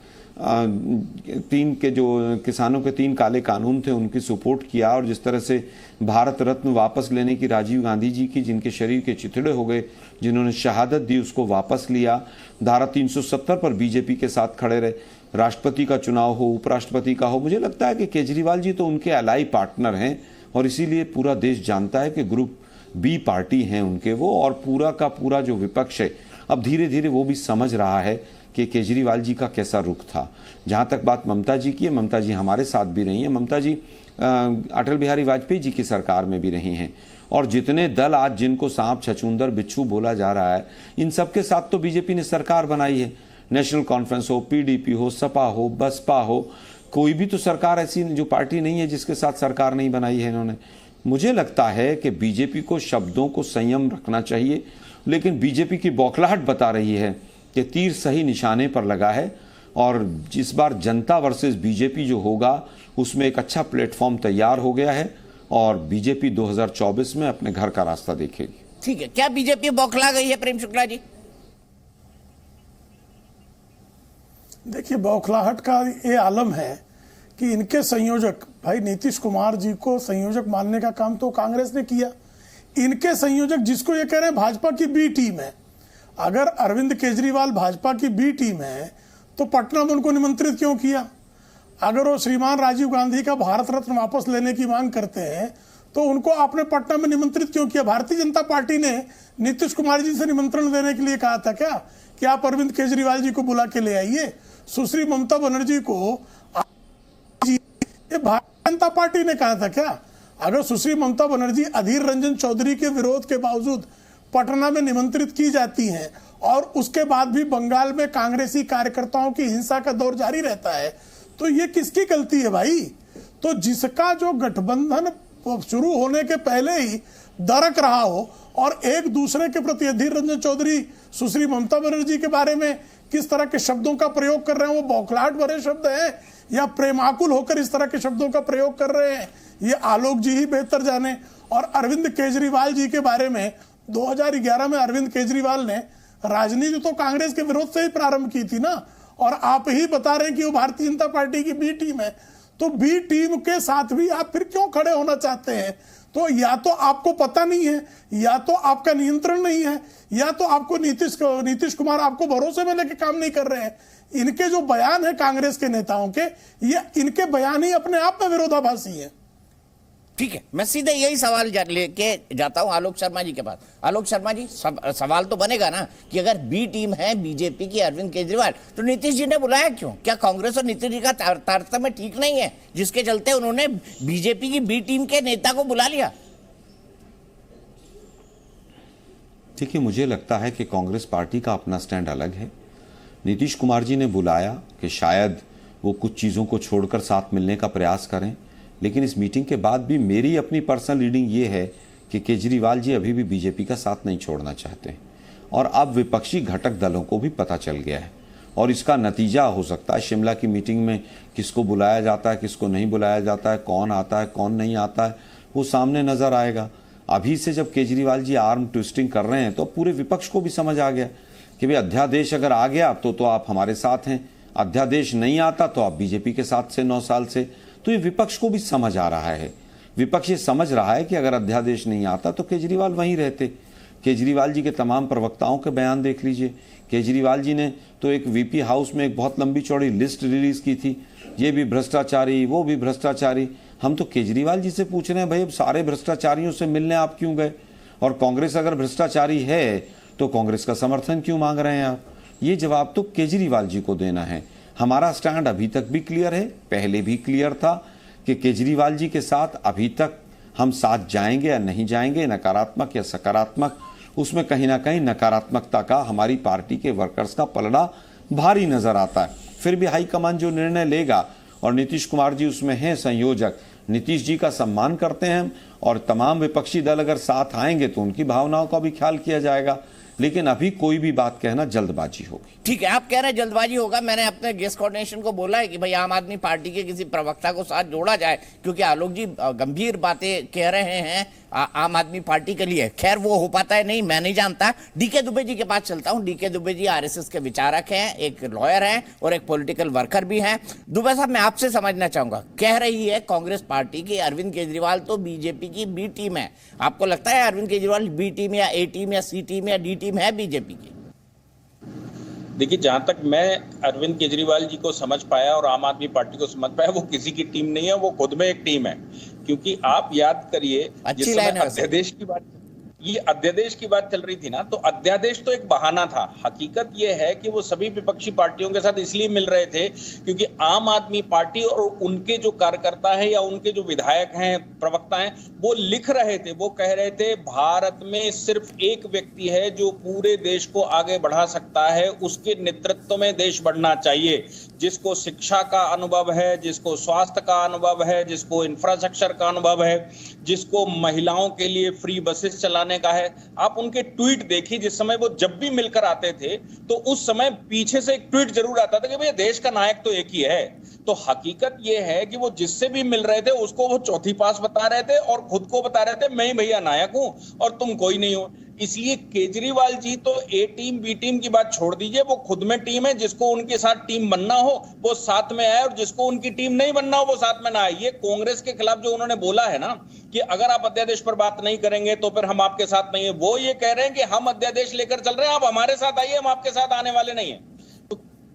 S11: 3 के जो किसानों के 3 काले कानून थे उनकी सपोर्ट किया, और जिस तरह से भारत रत्न वापस लेने की राजीव गांधी जी की, जिनके शरीर के चिथड़े हो गए, जिन्होंने शहादत दी, उसको वापस लिया, धारा 370 पर बीजेपी के साथ खड़े रहे, राष्ट्रपति का चुनाव हो, उपराष्ट्रपति का हो। मुझे लगता है कि केजरीवाल जी तो उनके अलाई पार्टनर हैं और इसीलिए पूरा देश जानता है कि ग्रुप बी पार्टी हैं उनके वो, और पूरा का पूरा जो विपक्ष है अब धीरे धीरे वो भी समझ रहा है कि केजरीवाल जी का कैसा रुख था। जहाँ तक बात ममता जी की है, ममता जी हमारे साथ भी रही हैं। ममता जी अटल बिहारी वाजपेयी जी की सरकार में भी रही हैं, और जितने दल आज जिनको सांप छछूंदर बिच्छू बोला जा रहा है, इन सब के साथ तो बीजेपी ने सरकार बनाई है। नेशनल कॉन्फ्रेंस हो, पीडीपी हो, सपा हो, बसपा हो, कोई भी तो सरकार ऐसी जो पार्टी नहीं है जिसके साथ सरकार नहीं बनाई है इन्होंने। मुझे लगता है कि बीजेपी को शब्दों को संयम रखना चाहिए, लेकिन बीजेपी की बौखलाहट बता रही है कि तीर सही निशाने पर लगा है, और जिस बार जनता वर्सेस बीजेपी जो होगा उसमें एक अच्छा प्लेटफॉर्म तैयार हो गया है, और बीजेपी 2024 में अपने घर का रास्ता देखेगी।
S1: ठीक है, क्या बीजेपी बौखला गई है प्रेम शुक्ला जी?
S10: देखिए, बौखलाहट का ये आलम है कि इनके संयोजक भाई नीतीश कुमार जी को संयोजक मानने का काम तो कांग्रेस ने किया। इनके संयोजक जिसको ये कह रहे हैं भाजपा की बी टीम है, अगर अरविंद केजरीवाल भाजपा की बी टीम है तो पटना में उनको निमंत्रित क्यों किया? अगर वो श्रीमान राजीव गांधी का भारत रत्न वापस लेने की मांग करते हैं तो उनको आपने पटना में निमंत्रित क्यों किया? भारतीय जनता पार्टी ने नीतीश कुमार जी से निमंत्रण देने के लिए कहा था क्या कि आप अरविंद केजरीवाल जी को बुला के ले आइए? सुश्री ममता बनर्जी को ये भारतीय जनता पार्टी ने कहा था क्या? अगर सुश्री ममता बनर्जी अधीर रंजन चौधरी के विरोध के बावजूद पटना में निमंत्रित की जाती हैं और उसके बाद भी बंगाल में कांग्रेसी कार्यकर्ताओं की हिंसा का दौर जारी रहता है, तो ये किसकी गलती है भाई? तो जिसका जो गठबंधन शुरू होने के पहले ही दरक रहा हो और एक दूसरे के प्रति अधीर रंजन चौधरी सुश्री ममता बनर्जी के बारे में किस तरह के शब्दों का प्रयोग कर रहे हैं, वो बौखलाहट भरे शब्द हैं या प्रेमाकुल होकर इस तरह के शब्दों का प्रयोग कर रहे हैं, ये आलोक जी ही बेहतर जाने। और अरविंद केजरीवाल जी के बारे में 2011 में अरविंद केजरीवाल ने राजनीति तो कांग्रेस के विरोध से ही प्रारंभ की थी ना, और आप ही बता रहे हैं कि वो भारतीय जनता पार्टी की बी टीम है, तो बी टीम के साथ भी आप फिर क्यों खड़े होना चाहते हैं? तो या तो आपको पता नहीं है, या तो आपका नियंत्रण नहीं है, या तो आपको नीतीश कुमार आपको भरोसे में लेके काम नहीं कर रहे हैं। इनके जो बयान है कांग्रेस के नेताओं के, ये इनके बयान ही अपने आप में विरोधाभासी है।
S1: ठीक है, मैं सीधे यही सवाल लेके जाता हूं आलोक शर्मा जी के पास। आलोक शर्मा जी, सवाल तो बनेगा ना कि अगर बी टीम है बीजेपी की अरविंद केजरीवाल, तो नीतीश जी ने बुलाया क्यों? क्या कांग्रेस और नीतीश जी का तारतम्य ठीक नहीं है जिसके चलते उन्होंने बीजेपी की बी टीम के नेता को बुला लिया?
S11: देखिए, मुझे लगता है कि कांग्रेस पार्टी का अपना स्टैंड अलग है। नीतीश कुमार जी ने बुलाया कि शायद वो कुछ चीज़ों को छोड़कर साथ मिलने का प्रयास करें, लेकिन इस मीटिंग के बाद भी मेरी अपनी पर्सनल रीडिंग ये है कि केजरीवाल जी अभी भी बीजेपी का साथ नहीं छोड़ना चाहते, और अब विपक्षी घटक दलों को भी पता चल गया है। और इसका नतीजा हो सकता है शिमला की मीटिंग में किसको बुलाया जाता है, किसको नहीं बुलाया जाता है, कौन आता है, कौन नहीं आता है, वो सामने नज़र आएगा। अभी से जब केजरीवाल जी आर्म ट्विस्टिंग कर रहे हैं तो पूरे विपक्ष को भी समझ आ गया कि भाई अध्यादेश अगर आ गया तो आप हमारे साथ हैं, अध्यादेश नहीं आता तो आप बीजेपी के साथ से 9 साल से। तो ये विपक्ष को भी समझ आ रहा है, विपक्ष ये समझ रहा है कि अगर अध्यादेश नहीं आता तो केजरीवाल वहीं रहते। केजरीवाल जी के तमाम प्रवक्ताओं के बयान देख लीजिए। केजरीवाल जी ने तो एक वीपी हाउस में एक बहुत लंबी चौड़ी लिस्ट रिलीज की थी, ये भी भ्रष्टाचारी, वो भी भ्रष्टाचारी। हम तो केजरीवाल जी से पूछ रहे हैं भाई अब सारे भ्रष्टाचारियों से मिलने आप क्यों गए, और कांग्रेस अगर भ्रष्टाचारी है तो कांग्रेस का समर्थन क्यों मांग रहे हैं आप? ये जवाब तो केजरीवाल जी को देना है। हमारा स्टैंड अभी तक भी क्लियर है, पहले भी क्लियर था कि केजरीवाल जी के साथ अभी तक हम साथ जाएंगे या नहीं जाएंगे, नकारात्मक या सकारात्मक, उसमें कहीं ना कहीं नकारात्मकता का हमारी पार्टी के वर्कर्स का पलड़ा भारी नजर आता है। फिर भी हाईकमान जो निर्णय लेगा, और नीतीश कुमार जी उसमें हैं संयोजक, नीतीश जी का सम्मान करते हैं, और तमाम विपक्षी दल अगर साथ आएंगे तो उनकी भावनाओं का भी ख्याल किया जाएगा। लेकिन अभी कोई भी बात कहना जल्दबाजी होगी।
S1: ठीक है, आप कह रहे हैं जल्दबाजी होगा। मैंने अपने गेस्ट कोऑर्डिनेशन को बोला है कि भाई आम आदमी पार्टी के किसी प्रवक्ता को साथ जोड़ा जाए, क्योंकि आलोक जी गंभीर बातें कह रहे हैं आम आदमी पार्टी के लिए। खैर वो हो पाता है नहीं, मैं नहीं जानता। डीके दुबे जी के पास चलता हूं। डीके दुबे जी आरएसएस के विचारक हैं, एक लॉयर हैं और एक पॉलिटिकल वर्कर भी हैं। दुबे साहब, मैं आपसे समझना चाहूंगा, कह रही है कांग्रेस पार्टी की अरविंद केजरीवाल तो बीजेपी की बी टीम है। आपको लगता है अरविंद केजरीवाल बी टीम या ए टीम या सी टीम या डी टीम है बीजेपी की?
S13: देखिए, जहां तक मैं अरविंद केजरीवाल जी को समझ पाया और आम आदमी पार्टी को समझ पाया, वो किसी की टीम नहीं है, वो खुद में एक टीम है। क्योंकि आप याद करिए, जिस समय अध्यादेश की बात, ये अध्यादेश की बात चल रही थी ना, तो अध्यादेश तो एक बहाना था। हकीकत ये है कि वो सभी विपक्षी पार्टियों के साथ इसलिए मिल रहे थे क्योंकि आम आदमी पार्टी और उनके जो कार्यकर्ता है या उनके जो विधायक हैं, प्रवक्ता हैं, वो लिख रहे थे, वो कह रहे थे भारत में सिर्फ एक व्यक्ति है जो पूरे देश को आगे बढ़ा सकता है, उसके नेतृत्व में देश बढ़ना चाहिए, जिसको शिक्षा का अनुभव है, जिसको स्वास्थ्य का अनुभव है, जिसको इंफ्रास्ट्रक्चर का अनुभव है, जिसको महिलाओं के लिए फ्री बसेस चलाने का है। आप उनके ट्वीट देखिए, जिस समय वो जब भी मिलकर आते थे तो उस समय पीछे से एक ट्वीट जरूर आता था कि भैया देश का नायक तो एक ही है। तो हकीकत ये है कि वो जिससे भी मिल रहे थे उसको वो चौथी पास बता रहे थे और खुद को बता रहे थे मैं ही भैया नायक हूं और तुम कोई नहीं हो। इसलिए केजरीवाल जी तो ए टीम बी टीम की बात छोड़ दीजिए, वो खुद में टीम है। जिसको उनके साथ टीम बनना हो वो साथ में आए और जिसको उनकी टीम नहीं बनना हो वो साथ में ना आए। ये कांग्रेस के खिलाफ जो उन्होंने बोला है ना कि अगर आप अध्यादेश पर बात नहीं करेंगे तो फिर हम आपके साथ नहीं है, वो ये कह रहे हैं कि हम अध्यादेश लेकर चल रहे हैं, आप हमारे साथ आइए, हम आपके साथ आने वाले नहीं है।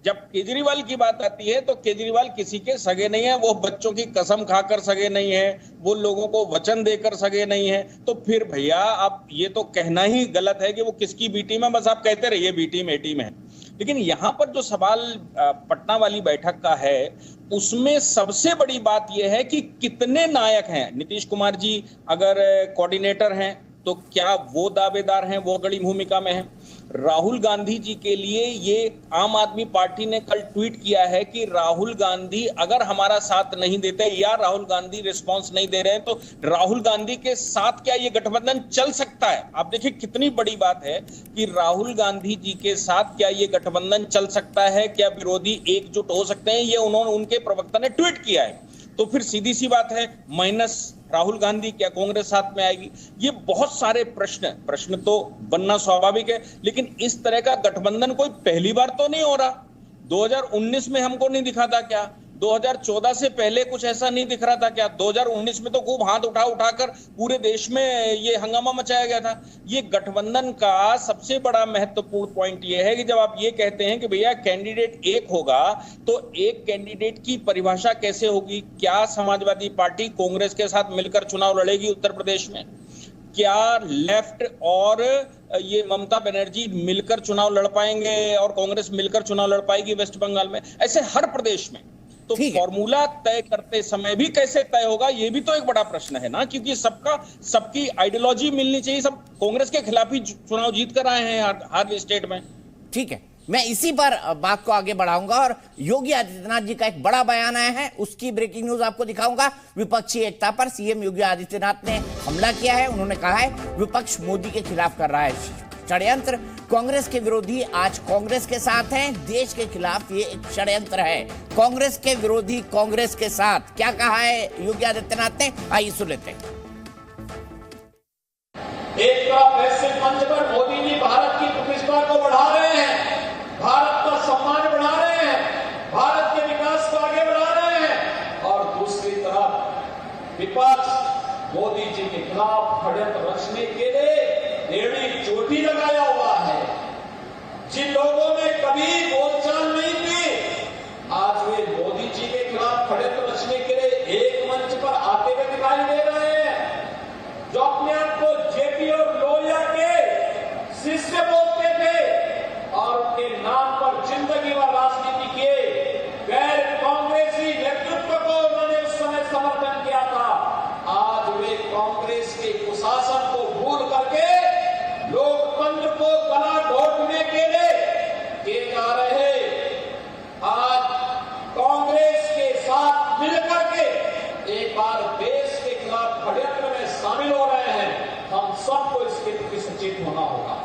S13: जब केजरीवाल की बात आती है तो केजरीवाल किसी के सगे नहीं है, वो बच्चों की कसम खाकर सगे नहीं है, वो लोगों को वचन देकर सगे नहीं है। तो फिर भैया आप ये तो कहना ही गलत है कि वो किसकी बी टीम है, बस आप कहते रहिए बी टीम ए टीम है। लेकिन यहां पर जो सवाल पटना वाली बैठक का है उसमें सबसे बड़ी बात यह है कि कितने नायक हैं। नीतीश कुमार जी अगर कोऑर्डिनेटर हैं तो क्या वो दावेदार हैं, वो बड़ी भूमिका में हैं। राहुल गांधी जी के लिए ये आम आदमी पार्टी ने कल ट्वीट किया है कि राहुल गांधी अगर हमारा साथ नहीं देते या राहुल गांधी रिस्पांस नहीं दे रहे हैं तो राहुल गांधी के साथ क्या ये गठबंधन चल सकता है। आप देखिए कितनी बड़ी बात है कि राहुल गांधी जी के साथ क्या ये गठबंधन चल सकता है, क्या विरोधी एकजुट हो सकते हैं, ये उन्होंने उनके प्रवक्ता ने ट्वीट किया है। तो फिर सीधी सी बात है, माइनस राहुल गांधी क्या कांग्रेस साथ में आएगी? ये बहुत सारे प्रश्न तो बनना स्वाभाविक है, लेकिन इस तरह का गठबंधन कोई पहली बार तो नहीं हो रहा। 2019 में हमको नहीं दिखा था क्या? 2014 से पहले कुछ ऐसा नहीं दिख रहा था क्या? 2019 में तो खूब हाथ उठाकर पूरे देश में ये हंगामा मचाया गया था। ये गठबंधन का सबसे बड़ा महत्वपूर्ण पॉइंट ये है कि जब आप ये कहते हैं कि भैया कैंडिडेट एक होगा तो एक कैंडिडेट की परिभाषा कैसे होगी? क्या समाजवादी पार्टी कांग्रेस के साथ मिलकर चुनाव लड़ेगी उत्तर प्रदेश में? क्या लेफ्ट और ये ममता बनर्जी मिलकर चुनाव लड़ पाएंगे और कांग्रेस मिलकर चुनाव लड़ पाएगी वेस्ट बंगाल में? ऐसे हर प्रदेश में। तो फॉर्मूला तय करते समय भी कैसे तय होगा, ये भी तो एक बड़ा प्रश्न है ना, क्योंकि सबकी आइडियोलॉजी मिलनी चाहिए। सब कांग्रेस के खिलाफ ही चुनाव जीत कर आए हैं हर स्टेट में।
S1: ठीक है, मैं इसी पर बात को आगे बढ़ाऊंगा और योगी आदित्यनाथ जी का एक बड़ा बयान आया है, उसकी ब्रेकिंग न्यूज आपको दिखाऊंगा। विपक्षी एकता पर सीएम योगी आदित्यनाथ ने हमला किया है। उन्होंने कहा है विपक्ष मोदी के खिलाफ कर रहा है षड्यंत्र। कांग्रेस के विरोधी आज कांग्रेस के साथ हैं, देश के खिलाफ ये एक षड्यंत्र है। कांग्रेस के विरोधी कांग्रेस के साथ, क्या कहा है योगी आदित्यनाथ ने, आइए सुन लेते हैं।
S14: एक तरफ वैश्विक मंच पर मोदी जी भारत की प्रतिष्ठा को बढ़ा रहे हैं, भारत का सम्मान बढ़ा रहे हैं, भारत के विकास को आगे बढ़ा रहे हैं, और दूसरी तरफ विपक्ष मोदी जी के खिलाफ षड्यंत्र रचने के लिए एड़ी चोटी लगाया हुआ है। जिन लोगों ने कभी बोलचाल नहीं की, आज वे मोदी जी के खिलाफ षड्यंत्र रचने के लिए एक मंच पर आते हुए दिखाई दे रहे हैं। जो अपने आप को जेपी और लोहिया के शिष्य बोलते थे और उनके नाम पर जिंदगी भर राजनीति किए, गैर कांग्रेसी नेतृत्व को उन्होंने उस समय समर्थन किया था, आज वे कांग्रेस के कुशासन को भूल करके लोकतंत्र को गला घोटने के लिए किए जा रहे। आज कांग्रेस के साथ मिलकर के एक बार देश के खिलाफ षड्यंत्र में शामिल हो रहे हैं। हम सबको इसके प्रति सचेत होना होगा।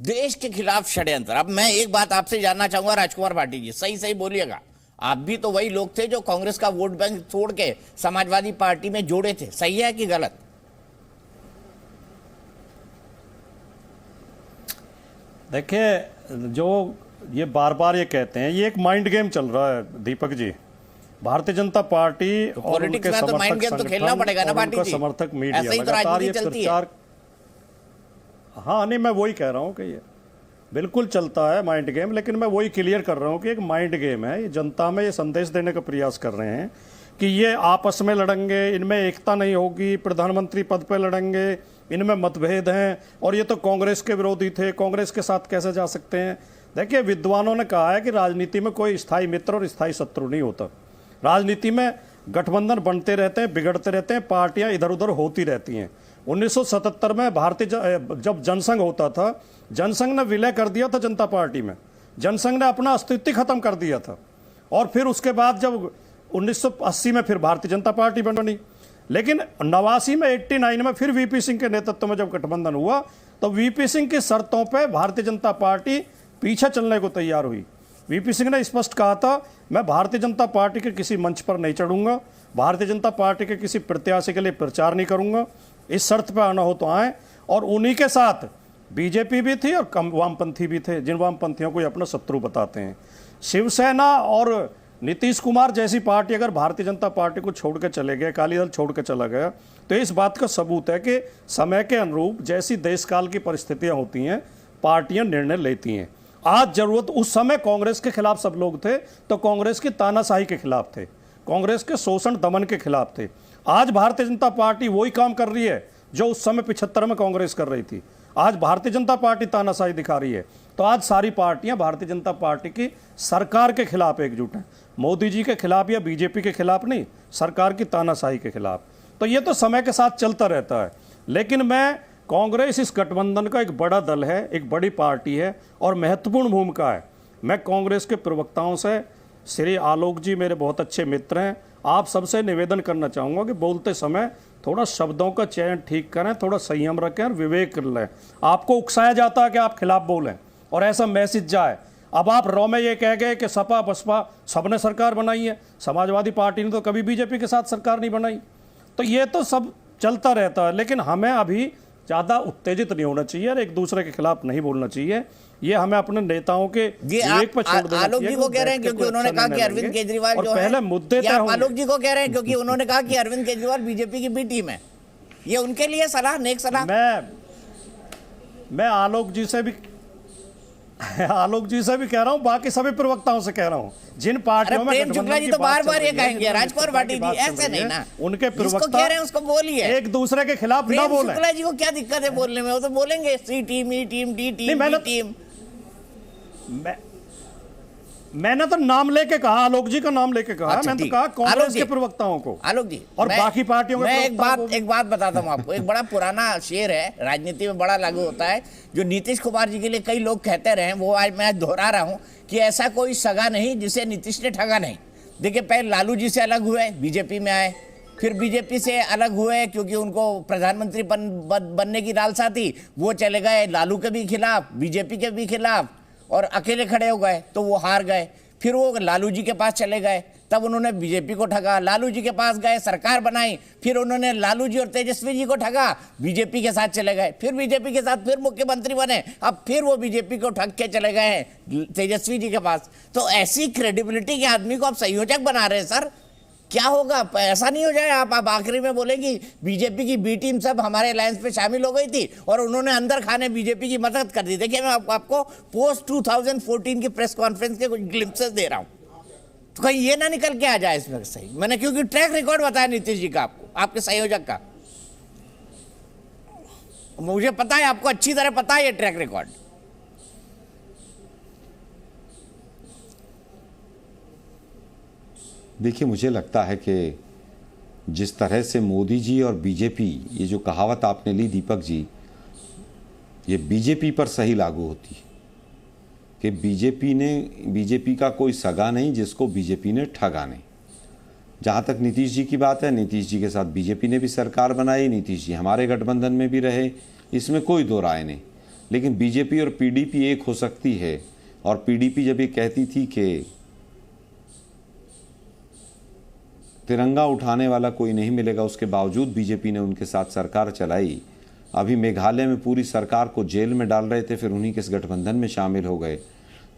S1: देश के खिलाफ षड्यंत्र। अब मैं एक बात आपसे जानना चाहूंगा राजकुमार भाटी जी, सही सही बोलिएगा, आप भी तो वही लोग थे जो कांग्रेस का वोट बैंक तोड़ के समाजवादी पार्टी में जोड़े थे, सही है कि गलत?
S12: देखिए, जो ये बार बार ये कहते हैं, ये एक माइंड गेम चल रहा है दीपक जी। भारतीय जनता पार्टी और उनके समर्थक संगठन, समर्थक मीडिया लगातार ये प्रचार, हाँ नहीं मैं वही कह रहा हूँ कि ये बिल्कुल चलता है माइंड गेम, लेकिन मैं वही क्लियर कर रहा हूँ कि एक माइंड गेम है। ये जनता में ये संदेश देने का प्रयास कर रहे हैं कि ये आपस में लड़ेंगे, इनमें एकता नहीं होगी, प्रधानमंत्री पद पे लड़ेंगे, इनमें मतभेद हैं, और ये तो कांग्रेस के विरोधी थे, कांग्रेस के साथ कैसे जा सकते हैं। देखिए, विद्वानों ने कहा है कि राजनीति में कोई स्थायी मित्र और स्थायी शत्रु नहीं होता। राजनीति में गठबंधन बनते रहते हैं, बिगड़ते रहते हैं, पार्टियां इधर उधर होती रहती हैं। 1977 में जब जनसंघ होता था, जनसंघ ने विलय कर दिया था जनता पार्टी में, जनसंघ ने अपना अस्तित्व खत्म कर दिया था। और फिर उसके बाद जब 1980 में फिर भारतीय जनता पार्टी बनी, लेकिन 89 में 89 में फिर वीपी सिंह के नेतृत्व में जब गठबंधन हुआ, तो वीपी सिंह की शर्तों पर भारतीय जनता पार्टी पीछे चलने को तैयार हुई। वीपी सिंह ने स्पष्ट कहा था, मैं भारतीय जनता पार्टी के किसी मंच पर नहीं चढ़ूंगा, भारतीय जनता पार्टी के किसी प्रत्याशी के लिए प्रचार नहीं करूंगा, इस शर्त पर आना हो तो आए। और उन्हीं के साथ बीजेपी भी थी और वामपंथी भी थे, जिन वामपंथियों को अपना शत्रु बताते हैं। शिवसेना और नीतीश कुमार जैसी पार्टी अगर भारतीय जनता पार्टी को छोड़ कर चले गए, अकाली दल छोड़ कर चला गया, तो इस बात का सबूत है कि समय के अनुरूप जैसी देश काल की परिस्थितियां होती हैं, पार्टियां निर्णय लेती हैं। आज जरूरत, उस समय कांग्रेस के खिलाफ सब लोग थे, तो कांग्रेस की तानाशाही के खिलाफ थे, कांग्रेस के शोषण दमन के खिलाफ थे। आज भारतीय जनता पार्टी वही काम कर रही है जो उस समय 75 में कांग्रेस कर रही थी। आज भारतीय जनता पार्टी तानाशाही दिखा रही है, तो आज सारी पार्टियां भारतीय जनता पार्टी की सरकार के खिलाफ एकजुट हैं, मोदी जी के खिलाफ या बीजेपी के खिलाफ नहीं, सरकार की तानाशाही के खिलाफ। तो ये तो समय के साथ चलता रहता है। लेकिन मैं, कांग्रेस इस गठबंधन का एक बड़ा दल है, एक बड़ी पार्टी है और महत्वपूर्ण भूमिका है। मैं कांग्रेस के प्रवक्ताओं से, श्री आलोक जी मेरे बहुत अच्छे मित्र हैं, आप सबसे निवेदन करना चाहूँगा कि बोलते समय थोड़ा शब्दों का चयन ठीक करें, थोड़ा संयम रखें और विवेक कर लें। आपको उकसाया जाता है कि आप खिलाफ बोलें और ऐसा मैसेज जाए। अब आप रॉ में ये कह गए कि सपा बसपा सबने सरकार बनाई है, समाजवादी पार्टी ने तो कभी बीजेपी के साथ सरकार नहीं बनाई। तो ये तो सब चलता रहता है, लेकिन हमें अभी ज़्यादा उत्तेजित नहीं होना चाहिए और एक दूसरे के खिलाफ नहीं बोलना चाहिए। ये हमें अपने नेताओं के विवेक पर छोड़ देना चाहिए।
S1: आलोक जी को कह रहे हैं क्योंकि उन्होंने कहा कि अरविंद केजरीवाल जो
S12: पहले मुद्दे तय होंगे।
S1: आलोक जी को कह रहे हैं क्योंकि उन्होंने कहा कि अरविंद केजरीवाल बीजेपी की बी टीम है। ये उनके लिए सलाह, नेक सलाह।
S12: मैं आलोक जी से भी कह रहा हूं, बाकी सभी प्रवक्ताओं से कह रहा हूं, जिन पार्टियों में
S1: प्रेम शुक्ला जी तो बार-बार ये कहेंगे, राजकुमार भाटी जी ऐसे नहीं ना,
S12: उनके प्रवक्ता
S1: कह रहे हैं उसको बोलिए,
S12: एक दूसरे के खिलाफ ना बोलें।
S1: शुक्ला जी को क्या दिक्कत है बोलने में, वो तो बोलेंगे C team, E team, D team, B team.
S12: मैंने तो नाम लेके कहा, आलोक जी का नाम लेके कहा। अच्छा, मैंने तो कहा कांग्रेस के प्रवक्ताओं को,
S1: आलोक जी,
S12: और बाकी पार्टियों
S1: मैं एक बात बताता हूं आपको। एक बड़ा पुराना शेर है, राजनीति में बड़ा लागू होता है, जो नीतीश कुमार जी के लिए कई लोग कहते रहे, वो आज मैं दोहरा रहा हूं कि ऐसा कोई सगा नहीं जिसे नीतीश ने ठगा नहीं। देखिए, पहले लालू जी से अलग हुए, बीजेपी में आए, फिर बीजेपी से अलग हुए क्योंकि उनको प्रधानमंत्री बनने की लालसा थी, वो चले गए लालू के भी खिलाफ, बीजेपी के भी खिलाफ, और अकेले खड़े हो गए तो वो हार गए। फिर वो लालू जी के पास चले गए, तब उन्होंने बीजेपी को ठगा, लालू जी के पास गए, सरकार बनाई, फिर उन्होंने लालू जी और तेजस्वी जी को ठगा, बीजेपी के साथ चले गए, फिर बीजेपी के साथ फिर मुख्यमंत्री बने, अब फिर वो बीजेपी को ठग के चले गए हैं तेजस्वी जी के पास। तो ऐसी क्रेडिबिलिटी के आदमी को आप संयोजक बना रहे हैं सर, क्या होगा? ऐसा नहीं हो जाए आप आखिरी में बोलेंगी बीजेपी की बी टीम सब हमारे अलायंस पे शामिल हो गई थी और उन्होंने अंदर खाने बीजेपी की मदद कर दी। देखिए मैं आपको पोस्ट 2014 की प्रेस कॉन्फ्रेंस के कुछ ग्लिम्पसेस दे रहा हूं, तो कहीं ये ना निकल के आ जाए इसमें सही। मैंने क्योंकि ट्रैक रिकॉर्ड बताया नीतीश जी का, आपको, आपके संयोजक का, मुझे पता है, आपको अच्छी तरह पता है ये ट्रैक रिकॉर्ड।
S11: देखिए, मुझे लगता है कि जिस तरह से मोदी जी और बीजेपी, ये जो कहावत आपने ली दीपक जी, ये बीजेपी पर सही लागू होती है कि बीजेपी का कोई सगा नहीं जिसको बीजेपी ने ठगा नहीं। जहाँ तक नीतीश जी की बात है, नीतीश जी के साथ बीजेपी ने भी सरकार बनाई, नीतीश जी हमारे गठबंधन में भी रहे, इसमें कोई दो राय नहीं। लेकिन बीजेपी और पीडीपी एक हो सकती है, और पीडीपी जब ये कहती थी कि तिरंगा उठाने वाला कोई नहीं मिलेगा, उसके बावजूद बीजेपी ने उनके साथ सरकार चलाई। अभी मेघालय में पूरी सरकार को जेल में डाल रहे थे, फिर उन्हीं के गठबंधन में शामिल हो गए।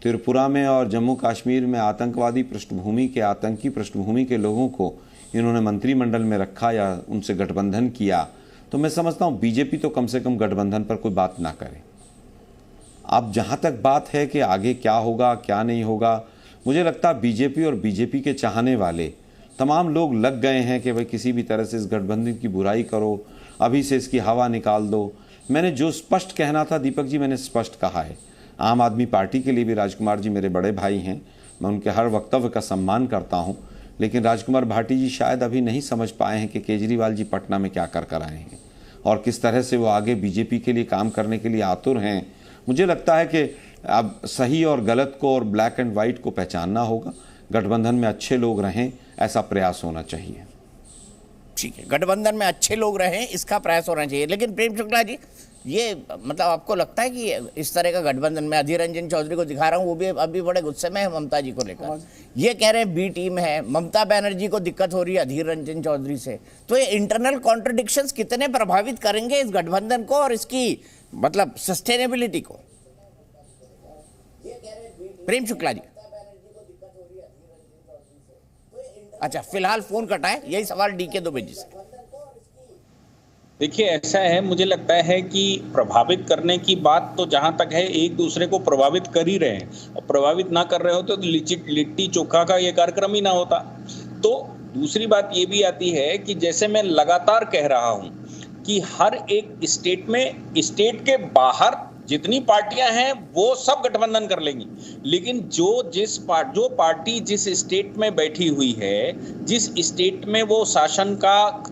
S11: त्रिपुरा में और जम्मू कश्मीर में आतंकवादी पृष्ठभूमि के, आतंकी पृष्ठभूमि के लोगों को इन्होंने मंत्रिमंडल में रखा या उनसे गठबंधन किया। तो मैं समझता हूँ बीजेपी तो कम से कम गठबंधन पर कोई बात ना करे। अब जहाँ तक बात है कि आगे क्या होगा क्या नहीं होगा, मुझे लगता है बीजेपी और बीजेपी के चाहने वाले तमाम लोग लग गए हैं कि भाई किसी भी तरह से इस गठबंधन की बुराई करो, अभी से इसकी हवा निकाल दो। मैंने जो स्पष्ट कहना था दीपक जी, मैंने स्पष्ट कहा है। आम आदमी पार्टी के लिए भी राजकुमार जी मेरे बड़े भाई हैं, मैं उनके हर वक्तव्य का सम्मान करता हूं, लेकिन राजकुमार भाटी जी शायद अभी नहीं समझ पाए हैं कि केजरीवाल जी पटना में क्या कर आए हैं और किस तरह से वो आगे बीजेपी के लिए काम करने के लिए आतुर हैं। मुझे लगता है कि अब सही और गलत को और ब्लैक एंड वाइट को पहचानना होगा, गठबंधन में अच्छे लोग रहें, ऐसा प्रयास होना चाहिए।
S1: ठीक है, गठबंधन में अच्छे लोग रहें, इसका प्रयास होना चाहिए। लेकिन प्रेम शुक्ला जी, ये मतलब आपको लगता है कि इस तरह का गठबंधन में अधीर रंजन चौधरी को दिखा रहा हूँ, वो भी अभी बड़े गुस्से में है ममता जी को लेकर, ये कह रहे हैं बी टीम है, ममता बनर्जी को दिक्कत हो रही है अधीर रंजन चौधरी से, तो ये इंटरनल कॉन्ट्रडिक्शंस कितने प्रभावित करेंगे इस गठबंधन को और इसकी मतलब सस्टेनेबिलिटी को? प्रेम शुक्ला जी, अच्छा फिलहाल फोन कटा है, यही सवाल डीके दुबे से।
S13: देखिए ऐसा है, मुझे लगता है कि प्रभावित करने की बात तो जहां तक है एक दूसरे को प्रभावित कर ही रहे हैं, और प्रभावित ना कर रहे होते तो लिट्टी चोखा का ये कार्यक्रम ही ना होता। तो दूसरी बात ये भी आती है कि जैसे मैं लगातार कह रहा हूं कि हर एक स्टेट में, स्टेट के बाहर जितनी पार्टियां हैं वो सब गठबंधन कर लेंगी, लेकिन जो पार्टी जिस स्टेट में बैठी हुई है, जिस स्टेट में वो शासन का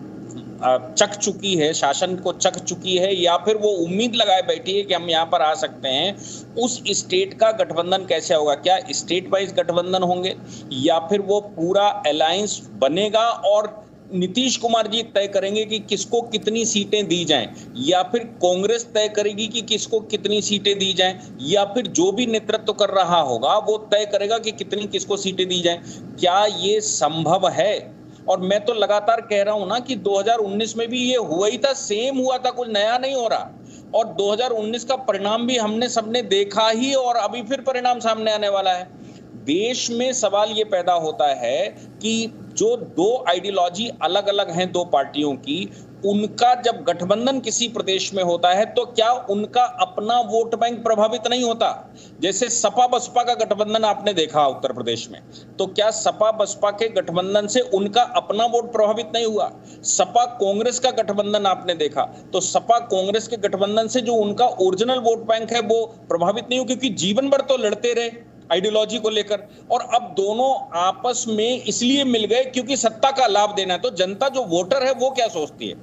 S13: चख चुकी है, शासन को चख चुकी है, या फिर वो उम्मीद लगाए बैठी है कि हम यहाँ पर आ सकते हैं, उस स्टेट का गठबंधन कैसे होगा? क्या स्टेट वाइज गठबंधन होंगे या फिर वो पूरा अलायंस बनेगा और नीतीश कुमार जी तय करेंगे कि किसको कितनी सीटें दी जाएं, या फिर कांग्रेस तय करेगी कि किसको कितनी सीटें दी जाएं, या फिर जो भी नेतृत्व कर रहा होगा वो तय करेगा कि कितनी किसको सीटें दी जाएं? क्या ये संभव है? और मैं तो लगातार कह रहा हूं ना कि 2019 में भी ये हुआ ही था, सेम हुआ था, कुछ नया नहीं हो रहा। और 2019 का परिणाम भी हमने सबने देखा ही, और अभी फिर परिणाम सामने आने वाला है। देश में सवाल ये पैदा होता है कि जो दो आइडियोलॉजी अलग अलग हैं दो पार्टियों की, उनका जब गठबंधन किसी प्रदेश में होता है तो क्या उनका अपना वोट बैंक प्रभावित नहीं होता? जैसे सपा बसपा का गठबंधन आपने देखा उत्तर प्रदेश में, तो क्या सपा बसपा के गठबंधन से उनका अपना वोट प्रभावित नहीं हुआ? सपा कांग्रेस का गठबंधन आपने देखा, तो सपा कांग्रेस के गठबंधन से जो उनका ओरिजिनल वोट बैंक है वो प्रभावित नहीं हुआ, क्योंकि जीवन भर तो लड़ते रहे आइडियोलॉजी को लेकर, और अब दोनों आपस में इसलिए मिल गए क्योंकि सत्ता का लाभ देना है। तो जनता जो वोटर है वो क्या सोचती है?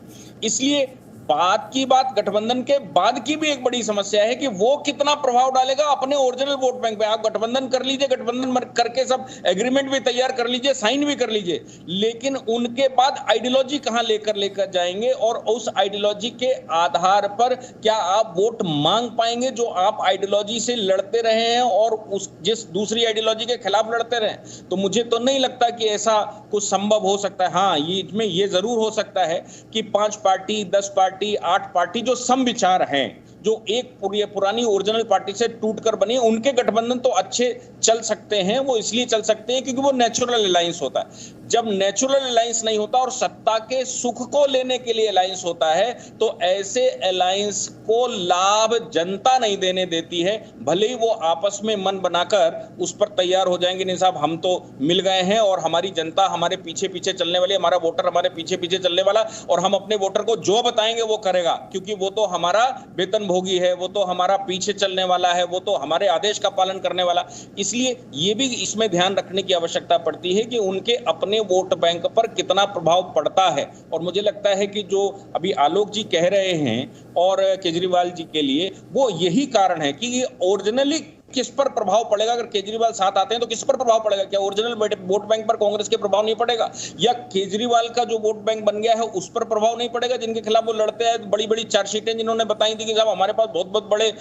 S13: इसलिए बाद की बात, गठबंधन के बाद की भी एक बड़ी समस्या है कि वो कितना प्रभाव डालेगा अपने ओरिजिनल वोट बैंक पे। आप गठबंधन कर लीजिए, गठबंधन करके सब एग्रीमेंट भी तैयार कर लीजिए, साइन भी कर लीजिए, लेकिन उनके बाद आइडियोलॉजी कहां लेकर जाएंगे और उस आइडियोलॉजी के आधार पर क्या आप वोट मांग पाएंगे जो आप आइडियोलॉजी से लड़ते रहे हैं और उस जिस दूसरी आइडियोलॉजी के खिलाफ लड़ते रहे। तो मुझे तो नहीं लगता कि ऐसा कुछ संभव हो सकता है। हाँ, इसमें ये जरूर हो सकता है कि 5 पार्टी, 10 पार्टी, 8 पार्टी जो समविचार हैं, जो एक पुरानी ओरिजिनल पार्टी से टूटकर बनी, उनके गठबंधन तो अच्छे चल सकते हैं। वो इसलिए चल सकते हैं क्योंकि वो नेचुरल अलायंस होता है। जब नेचुरल अलायंस नहीं होता और सत्ता के सुख को लेने के लिए अलायंस होता है, तो ऐसे अलायंस को लाभ जनता नहीं देने देती है। भले ही वो आपस में मन बनाकर उस पर तैयार हो जाएंगे, नहीं साहब हम तो मिल गए हैं और हमारी जनता हमारे पीछे पीछे चलने वाली, हमारा वोटर हमारे पीछे पीछे चलने वाला, और हम अपने वोटर को जो बताएंगे वो करेगा, क्योंकि वो तो हमारा वेतन भोगी है, वो तो हमारा पीछे चलने वाला है, वो तो हमारे आदेश का पालन करने वाला। इसलिए ये भी इसमें ध्यान रखने की आवश्यकता पड़ती है कि उनके अपने वोट बैंक पर कितना प्रभाव पड़ता है। और मुझे लगता है कि जो अभी आलोक जी कह रहे हैं और केजरीवाल जी के लिए, वो यही कारण है कि ये ओरिजिनली किस पर प्रभाव पड़ेगा। अगर केजरीवाल साथ आते हैं तो किस पर प्रभाव पड़ेगा? क्या ओरिजिनल वोट बैंक पर कांग्रेस के प्रभाव नहीं पड़ेगा, या केजरीवाल का जो वोट बैंक बन गया है उस पर प्रभाव नहीं पड़ेगा, जिनके खिलाफ वो लड़ते हैं? बड़ी बड़ी चार्जशीटें जिन्होंने बताई थी कि साहब हमारे पास बहुत बहुत बड़े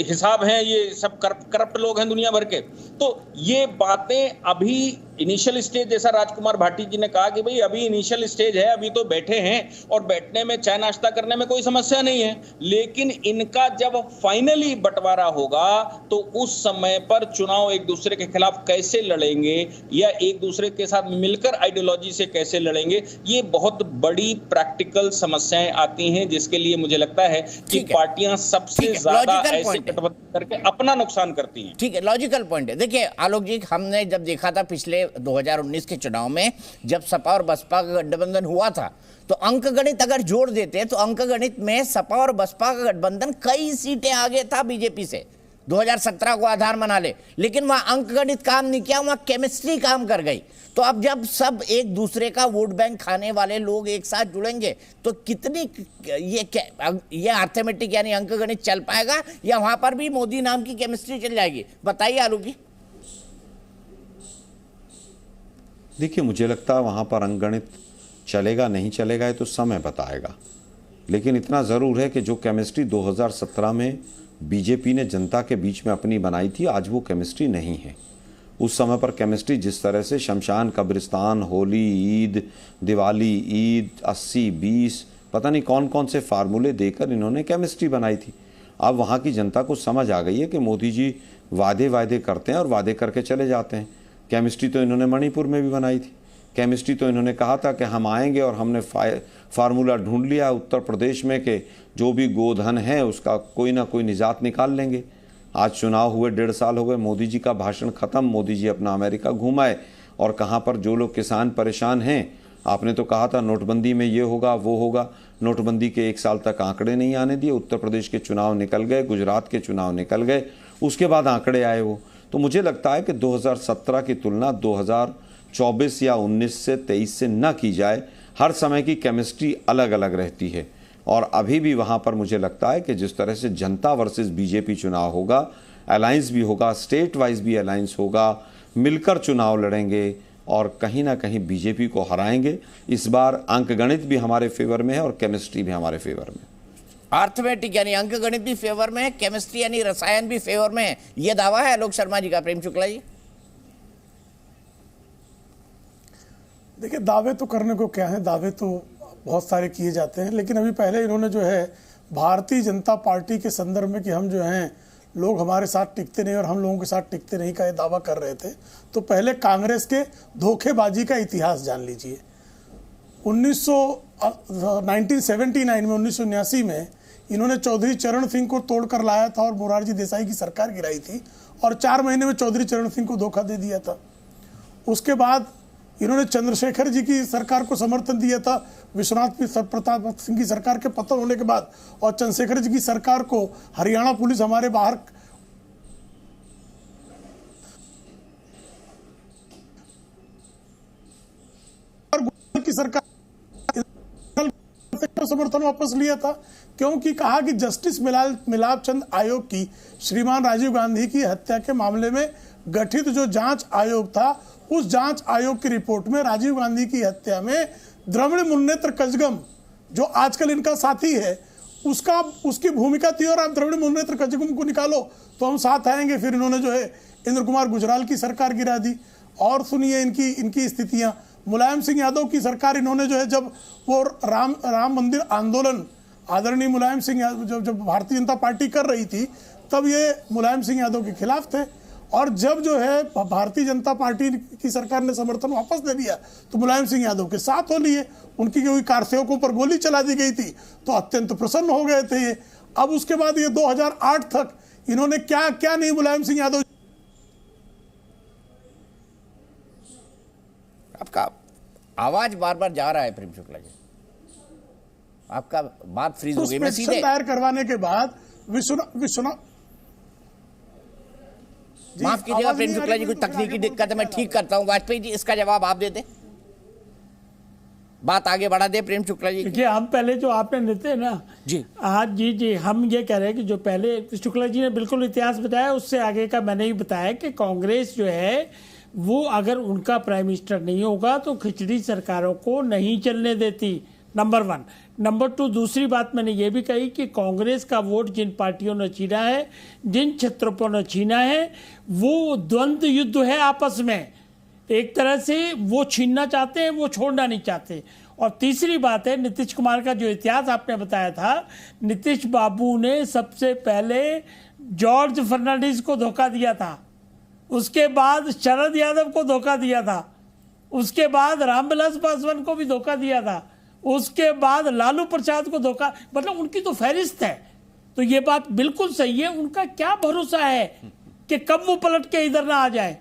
S13: हिसाब हैं, ये सब करप्ट लोग हैं दुनिया भर के। तो ये बातें अभी इनिशियल स्टेज, जैसा राजकुमार भाटी जी ने कहा कि भाई अभी इनिशियल स्टेज है, अभी तो बैठे हैं और बैठने में चाय नाश्ता करने में कोई समस्या नहीं है, लेकिन इनका जब फाइनली बंटवारा होगा तो उस समय पर चुनाव एक दूसरे के खिलाफ कैसे लड़ेंगे या एक दूसरे के साथ मिलकर आइडियोलॉजी से कैसे लड़ेंगे, ये बहुत बड़ी प्रैक्टिकल समस्याएं आती हैं, जिसके लिए मुझे लगता है कि पार्टियां सबसे ज्यादा ऐसे गठबंधन करके अपना नुकसान करती हैं।
S1: ठीक है, लॉजिकल पॉइंट है। देखिए आलोक जी, हमने जब देखा था पिछले 2019 के चुनाव में, जब सपा और बसपा का गठबंधन हुआ था, तो अंक गणित अगर जोड़ देते तो अंक गणित में सपा और बसपा का गठबंधन कई सीटें आगे था बीजेपी से। 2017 को आधार बना ले, लेकिन वहां अंक गणित काम नहीं किया, वहां केमिस्ट्री काम कर गई। तो अब जब सब एक दूसरे का वोट बैंक खाने वाले लोग एक साथ जुड़ेंगे तो कितनी ये अर्थमेटिक यानी अंक गणित चल पाएगा, या वहां पर भी मोदी नाम की केमिस्ट्री चल जाएगी? बताइए आलोक जी।
S11: देखिए, मुझे लगता है वहाँ पर अंकगणित चलेगा नहीं चलेगा ये तो समय बताएगा, लेकिन इतना ज़रूर है कि जो केमिस्ट्री 2017 में बीजेपी ने जनता के बीच में अपनी बनाई थी, आज वो केमिस्ट्री नहीं है। उस समय पर केमिस्ट्री जिस तरह से शमशान, कब्रिस्तान, होली, ईद, दिवाली, ईद, 80-20 पता नहीं कौन कौन से फार्मूले देकर इन्होंने केमिस्ट्री बनाई थी। अब वहाँ की जनता को समझ आ गई है कि मोदी जी वादे करते हैं और वादे करके चले जाते हैं। केमिस्ट्री तो इन्होंने मणिपुर में भी बनाई थी। केमिस्ट्री तो इन्होंने कहा था कि हम आएंगे और हमने फार्मूला ढूंढ लिया उत्तर प्रदेश में कि जो भी गोधन है उसका कोई ना कोई निजात निकाल लेंगे। आज चुनाव हुए 1.5 साल हो गए, मोदी जी का भाषण खत्म, मोदी जी अपना अमेरिका घुमाए, और कहाँ पर जो लोग किसान परेशान हैं, आपने तो कहा था नोटबंदी में ये होगा वो होगा, नोटबंदी के 1 साल तक आंकड़े नहीं आने दिए। उत्तर प्रदेश के चुनाव निकल गए, गुजरात के चुनाव निकल गए, उसके बाद आंकड़े आए वो। तो मुझे लगता है कि 2017 की तुलना 2024 या 19 से 23 से न की जाए। हर समय की केमिस्ट्री अलग अलग रहती है, और अभी भी वहाँ पर मुझे लगता है कि जिस तरह से जनता वर्सेस बीजेपी चुनाव होगा, अलायंस भी होगा, स्टेट वाइज भी अलायंस होगा, मिलकर चुनाव लड़ेंगे और कहीं ना कहीं बीजेपी को हराएंगे। इस बार अंकगणित भी हमारे फेवर में है और केमिस्ट्री भी हमारे फेवर में।
S1: अर्थमेटिक यानी अंक गणित भी फेवर में है, केमिस्ट्री यानी रसायन भी फेवर में है, यह दावा है आलोक शर्मा जी का। प्रेम शुक्ला जी,
S10: देखिए दावे तो करने को क्या है, दावे तो बहुत सारे किए जाते हैं, लेकिन अभी पहले इन्होंने जो है भारतीय जनता पार्टी के संदर्भ में कि हम जो हैं लोग हमारे साथ टिकते नहीं और हम लोगों के साथ टिकते नहीं का ये दावा कर रहे थे। तो पहले कांग्रेस के धोखेबाजी का इतिहास जान लीजिए। 1979 में 1979 में इन्होंने चौधरी चरण सिंह को तोड़कर लाया था और मोरारजी देसाई की सरकार गिराई थी, और 4 महीने में चौधरी चरण सिंह को धोखा दे दिया था। उसके बाद इन्होंने चंद्रशेखर जी की सरकार को समर्थन दिया था, विश्वनाथ प्रताप सिंह की सरकार के पतन होने के बाद, और चंद्रशेखर जी की सरकार को हरियाणा पुलिस हमारे बाहर की सरकार अपना समर्थन वापस लिया था, क्योंकि कहा कि जस्टिस मिलाप चंद आयोग की श्रीमान राजीव गांधी की हत्या के मामले में गठित जो जांच आयोग था, उस जांच आयोग की रिपोर्ट में राजीव गांधी की हत्या में द्रविड़ मुन्नेत्र कजगम जो आजकल इनका साथी है उसकी भूमिका थी, और आप द्रविड़ मुन्नेत्र कजगम को निकालो तो हम साथ आएंगे। फिर इन्होंने जो है इंद्र कुमार गुजराल की सरकार गिरा दी। और सुनिए इनकी स्थितियां, मुलायम सिंह यादव की सरकार इन्होंने जो है, जब वो राम मंदिर आंदोलन आदरणीय मुलायम सिंह यादव जब भारतीय जनता पार्टी कर रही थी, तब ये मुलायम सिंह यादव के खिलाफ थे, और जब जो है भारतीय जनता पार्टी की सरकार ने समर्थन वापस दे दिया तो मुलायम सिंह यादव के साथ हो लिए। उनकी कोई कारसेवकों पर गोली चला दी गई थी तो अत्यंत प्रसन्न हो गए थे ये। अब उसके बाद ये 2008 तक इन्होंने क्या क्या नहीं मुलायम सिंह यादव।
S1: आपका आवाज बार बार जा रहा है प्रेम शुक्ला जी, आपका बात फ्रीज हो गई। मैं सीधे
S10: दायर करवाने के बाद विश्वनाथ
S1: माफ कीजिएगा प्रेम शुक्ला जी, कुछ तकनीकी दिक्कत है, मैं ठीक करता हूं। वाजपेयी जी इसका जवाब आप दे दें, बात आगे बढ़ा दे प्रेम शुक्ला जी।
S15: देखिए, हम पहले जो आपने देते ना
S1: जी
S15: आज जी हम ये कह रहे हैं कि जो पहले शुक्ला जी ने बिल्कुल इतिहास बताया, उससे आगे का मैंने ही बताया कि कांग्रेस जो है वो अगर उनका प्राइम मिनिस्टर नहीं होगा तो खिचड़ी सरकारों को नहीं चलने देती, नंबर 1। नंबर 2, दूसरी बात मैंने ये भी कही कि कांग्रेस का वोट जिन पार्टियों ने छीना है, जिन क्षेत्रों ने छीना है, वो द्वंद्व युद्ध है आपस में। एक तरह से वो छीनना चाहते हैं, वो छोड़ना नहीं चाहते। और तीसरी बात है, नीतीश कुमार का जो इतिहास आपने बताया था, नीतीश बाबू ने सबसे पहले जॉर्ज फर्नांडिस को धोखा दिया था, उसके बाद शरद यादव को धोखा दिया था, उसके बाद रामविलास पासवान को भी धोखा दिया था, उसके बाद लालू प्रसाद को धोखा, मतलब उनकी तो फहरिस्त है। तो ये बात बिल्कुल सही है, उनका क्या भरोसा है कि कब वो पलट के इधर ना आ जाए।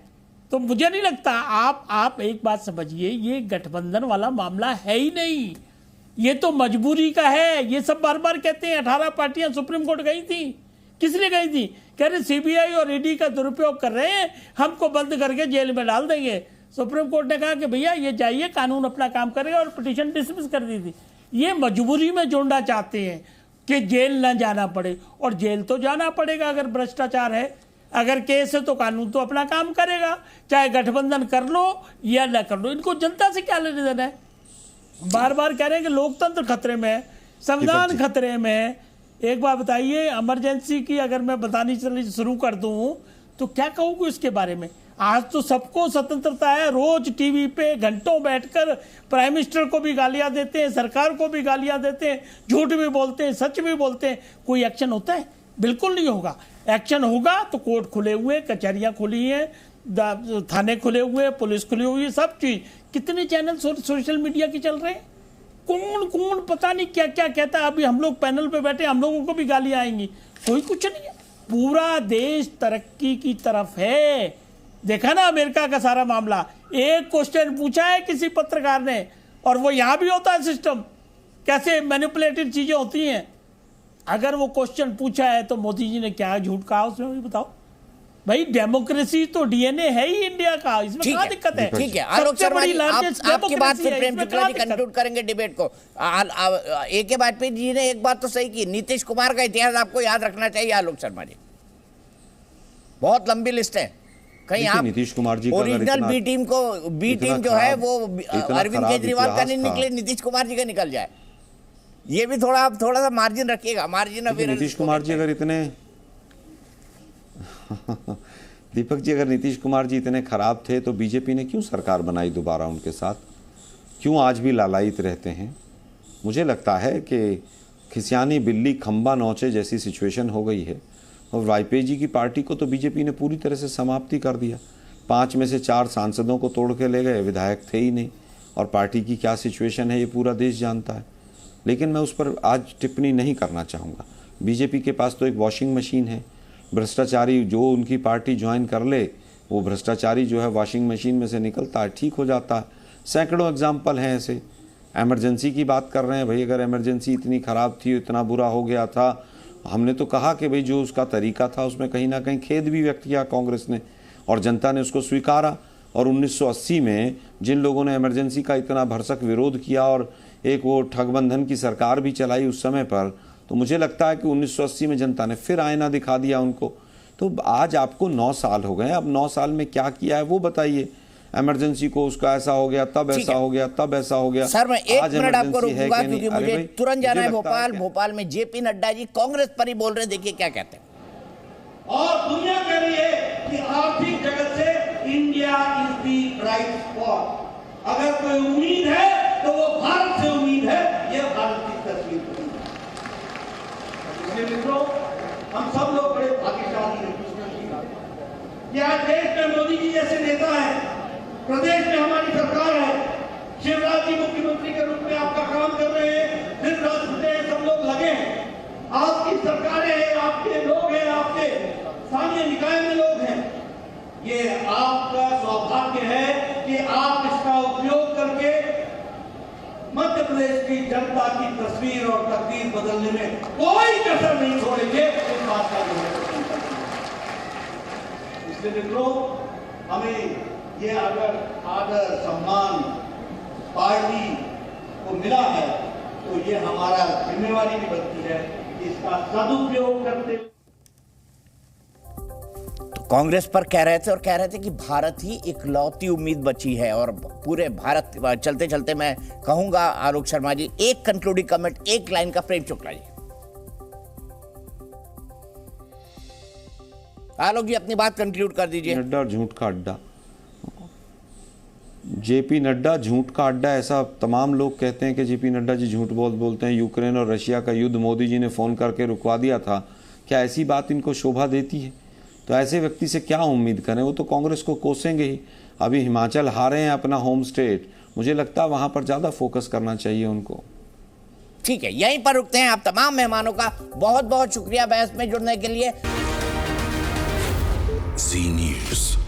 S15: तो मुझे नहीं लगता, आप एक बात समझिए, ये गठबंधन वाला मामला है ही नहीं, ये तो मजबूरी का है। ये सब बार बार कहते हैं 18 पार्टियां सुप्रीम कोर्ट गई थी, किस लिए गई थी? कह रहे सीबीआई और ईडी का दुरुपयोग कर रहे हैं, हमको बंद करके जेल में डाल देंगे। सुप्रीम कोर्ट ने कहा कि भैया ये जाइए, कानून अपना काम करेगा, और पिटीशन डिसमिस कर दी थी। ये मजबूरी में जोड़ना चाहते हैं कि जेल ना जाना पड़े, और जेल तो जाना पड़ेगा अगर भ्रष्टाचार है, अगर केस है तो कानून तो अपना काम करेगा, चाहे गठबंधन कर लो या ना कर लो। इनको जनता से क्या लेने देना है? बार बार कह रहे हैं कि लोकतंत्र खतरे में है, संविधान खतरे में है। एक बात बताइए, इमरजेंसी की अगर मैं बतानी शुरू कर दूं तो क्या कहूँगी इसके बारे में? आज तो सबको स्वतंत्रता है, रोज टीवी पे घंटों बैठकर प्राइम मिनिस्टर को भी गालियां देते हैं, सरकार को भी गालियां देते हैं, झूठ भी बोलते हैं, सच भी बोलते हैं। कोई एक्शन होता है? बिल्कुल नहीं होगा। एक्शन होगा तो कोर्ट खुले हुए, कचहरियां खुली हैं, थाने खुले हुए, पुलिस खुली हुई है, सब चीज। कितने चैनल सोशल मीडिया के चल रहे हैं, कौन पता नहीं क्या क्या कहता है। अभी हम लोग पैनल पे बैठे, हम लोगों को भी गालियां आएंगी, कोई कुछ नहीं है। पूरा देश तरक्की की तरफ है। देखा ना अमेरिका का सारा मामला, एक क्वेश्चन पूछा है किसी पत्रकार ने, और वो यहां भी होता है सिस्टम, कैसे मैनिपुलेटेड चीजें होती हैं। अगर वो क्वेश्चन पूछा है तो मोदी जी ने क्या झूठ कहा उसमें भी बताओ। भाई डेमोक्रेसी तो डीएनए है ही इंडिया का, इसमें क्या दिक्कत है?
S1: ठीक है, आलोक शर्मा जी, आपकी बात फिर प्रेम शुक्ला जी कंक्लूड करेंगे डिबेट को। एक वाजपेयी जी ने एक बात तो सही की, नीतीश कुमार का इतिहास आपको याद रखना चाहिए। आलोक शर्मा जी, बहुत लंबी लिस्ट है, कहीं आप
S11: नीतीश कुमार जी
S1: ओरिजिनल बी टीम जो है वो अरविंद केजरीवाल का नहीं निकले, नीतीश कुमार जी का निकल जाए। ये भी थोड़ा सा मार्जिन रखिएगा, margin of error.
S11: Nitish Kumar ji अगर इतने दीपक जी, अगर नीतीश कुमार जी इतने खराब थे तो बीजेपी ने क्यों सरकार बनाई दोबारा उनके साथ? क्यों आज भी लालायित रहते हैं? मुझे लगता है कि खिसियानी बिल्ली खंबा नोचे जैसी सिचुएशन हो गई है, और वाजपेयी जी की पार्टी को तो बीजेपी ने पूरी तरह से समाप्ति कर दिया। 5 में से 4 सांसदों को तोड़ के ले गए, विधायक थे ही नहीं, और पार्टी की क्या सिचुएशन है ये पूरा देश जानता है। लेकिन मैं उस पर आज टिप्पणी नहीं करना चाहूँगा। बीजेपी के पास तो एक वॉशिंग मशीन है, भ्रष्टाचारी जो उनकी पार्टी ज्वाइन कर ले वो भ्रष्टाचारी जो है वॉशिंग मशीन में से निकलता है, ठीक हो जाता है। सैकड़ों एग्जाम्पल हैं ऐसे। एमरजेंसी की बात कर रहे हैं, भाई अगर एमरजेंसी इतनी ख़राब थी, इतना बुरा हो गया था, हमने तो कहा कि भाई जो उसका तरीका था उसमें कहीं ना कहीं खेद भी व्यक्त किया कांग्रेस ने, और जनता ने उसको स्वीकारा। और 1980 में जिन लोगों ने इमरजेंसी का इतना भरसक विरोध किया और एक वो ठगबंधन की सरकार भी चलाई उस समय पर, तो मुझे लगता है कि 1980 में जनता ने फिर आईना दिखा दिया उनको। तो आज आपको 9 साल हो गए, अब 9 साल में क्या किया है वो बताइए। इमरजेंसी को उसका ऐसा हो गया, तब ऐसा हो गया, तब ऐसा हो गया।
S1: सर मैं एक मिनट आपको रुकूंगा क्योंकि
S11: अरे
S1: मुझे
S11: भाई,
S1: तुरंत जाना
S11: मुझे
S1: है
S11: लगता है
S1: भोपाल में जेपी नड्डा जी कांग्रेस पर ही बोल रहे हैं, देखिए क्या कहते हैं।
S14: और दुनिया कह रही है कि आर्थिक जगत से India is the bright spot. अगर कोई उम्मीद है तो वो भारत से उम्मीद है, ये भारत की तस्वीर है। इसलिए मित्रों, हम सब लोग बड़े भाग्यशाली हैं कि आज देश में मोदी जी जैसे नेता है, प्रदेश में हमारी सरकार है, शिवराज जी मुख्यमंत्री के रूप में आपका काम कर रहे हैं, दिन रात जुटे सब लोग लगे हैं। आपकी सरकारें हैं, आपके लोग हैं, आपके स्थानीय निकाय में लोग हैं। ये आपका सौभाग्य है कि आप इसका उपयोग करके मध्य प्रदेश की जनता की तस्वीर और तकदीर बदलने में कोई कसर नहीं छोड़ेंगे। इस बात का इसलिए मित्रों, हमें ये अगर आदर सम्मान पार्टी को मिला है तो ये हमारा जिम्मेवारी भी बनती है कि इसका सदुपयोग करते।
S1: तो कांग्रेस पर कह रहे थे और कह रहे थे कि भारत ही इकलौती उम्मीद बची है और पूरे भारत। चलते चलते मैं कहूंगा आलोक शर्मा जी एक कंक्लूडिंग कमेंट, एक लाइन का। प्रेम शुक्ला जी, आलोक जी अपनी बात कंक्लूड कर दीजिए।
S11: नड्डा झूठ का अड्डा, जेपी नड्डा झूठ का अड्डा, ऐसा तमाम लोग कहते हैं कि जेपी नड्डा जी झूठ बोलते हैं। यूक्रेन और रशिया का युद्ध मोदी जी ने फ़ोन करके रुकवा दिया था, क्या ऐसी बात इनको शोभा देती है? तो ऐसे व्यक्ति से क्या उम्मीद करें, वो तो कांग्रेस को कोसेंगे ही। अभी हिमाचल हारे हैं अपना होम स्टेट, मुझे लगता है वहाँ पर ज़्यादा फोकस करना चाहिए उनको।
S1: ठीक है, यहीं पर रुकते हैं। आप तमाम मेहमानों का बहुत बहुत शुक्रिया बहस में जुड़ने के लिए।
S16: जी न्यूज़।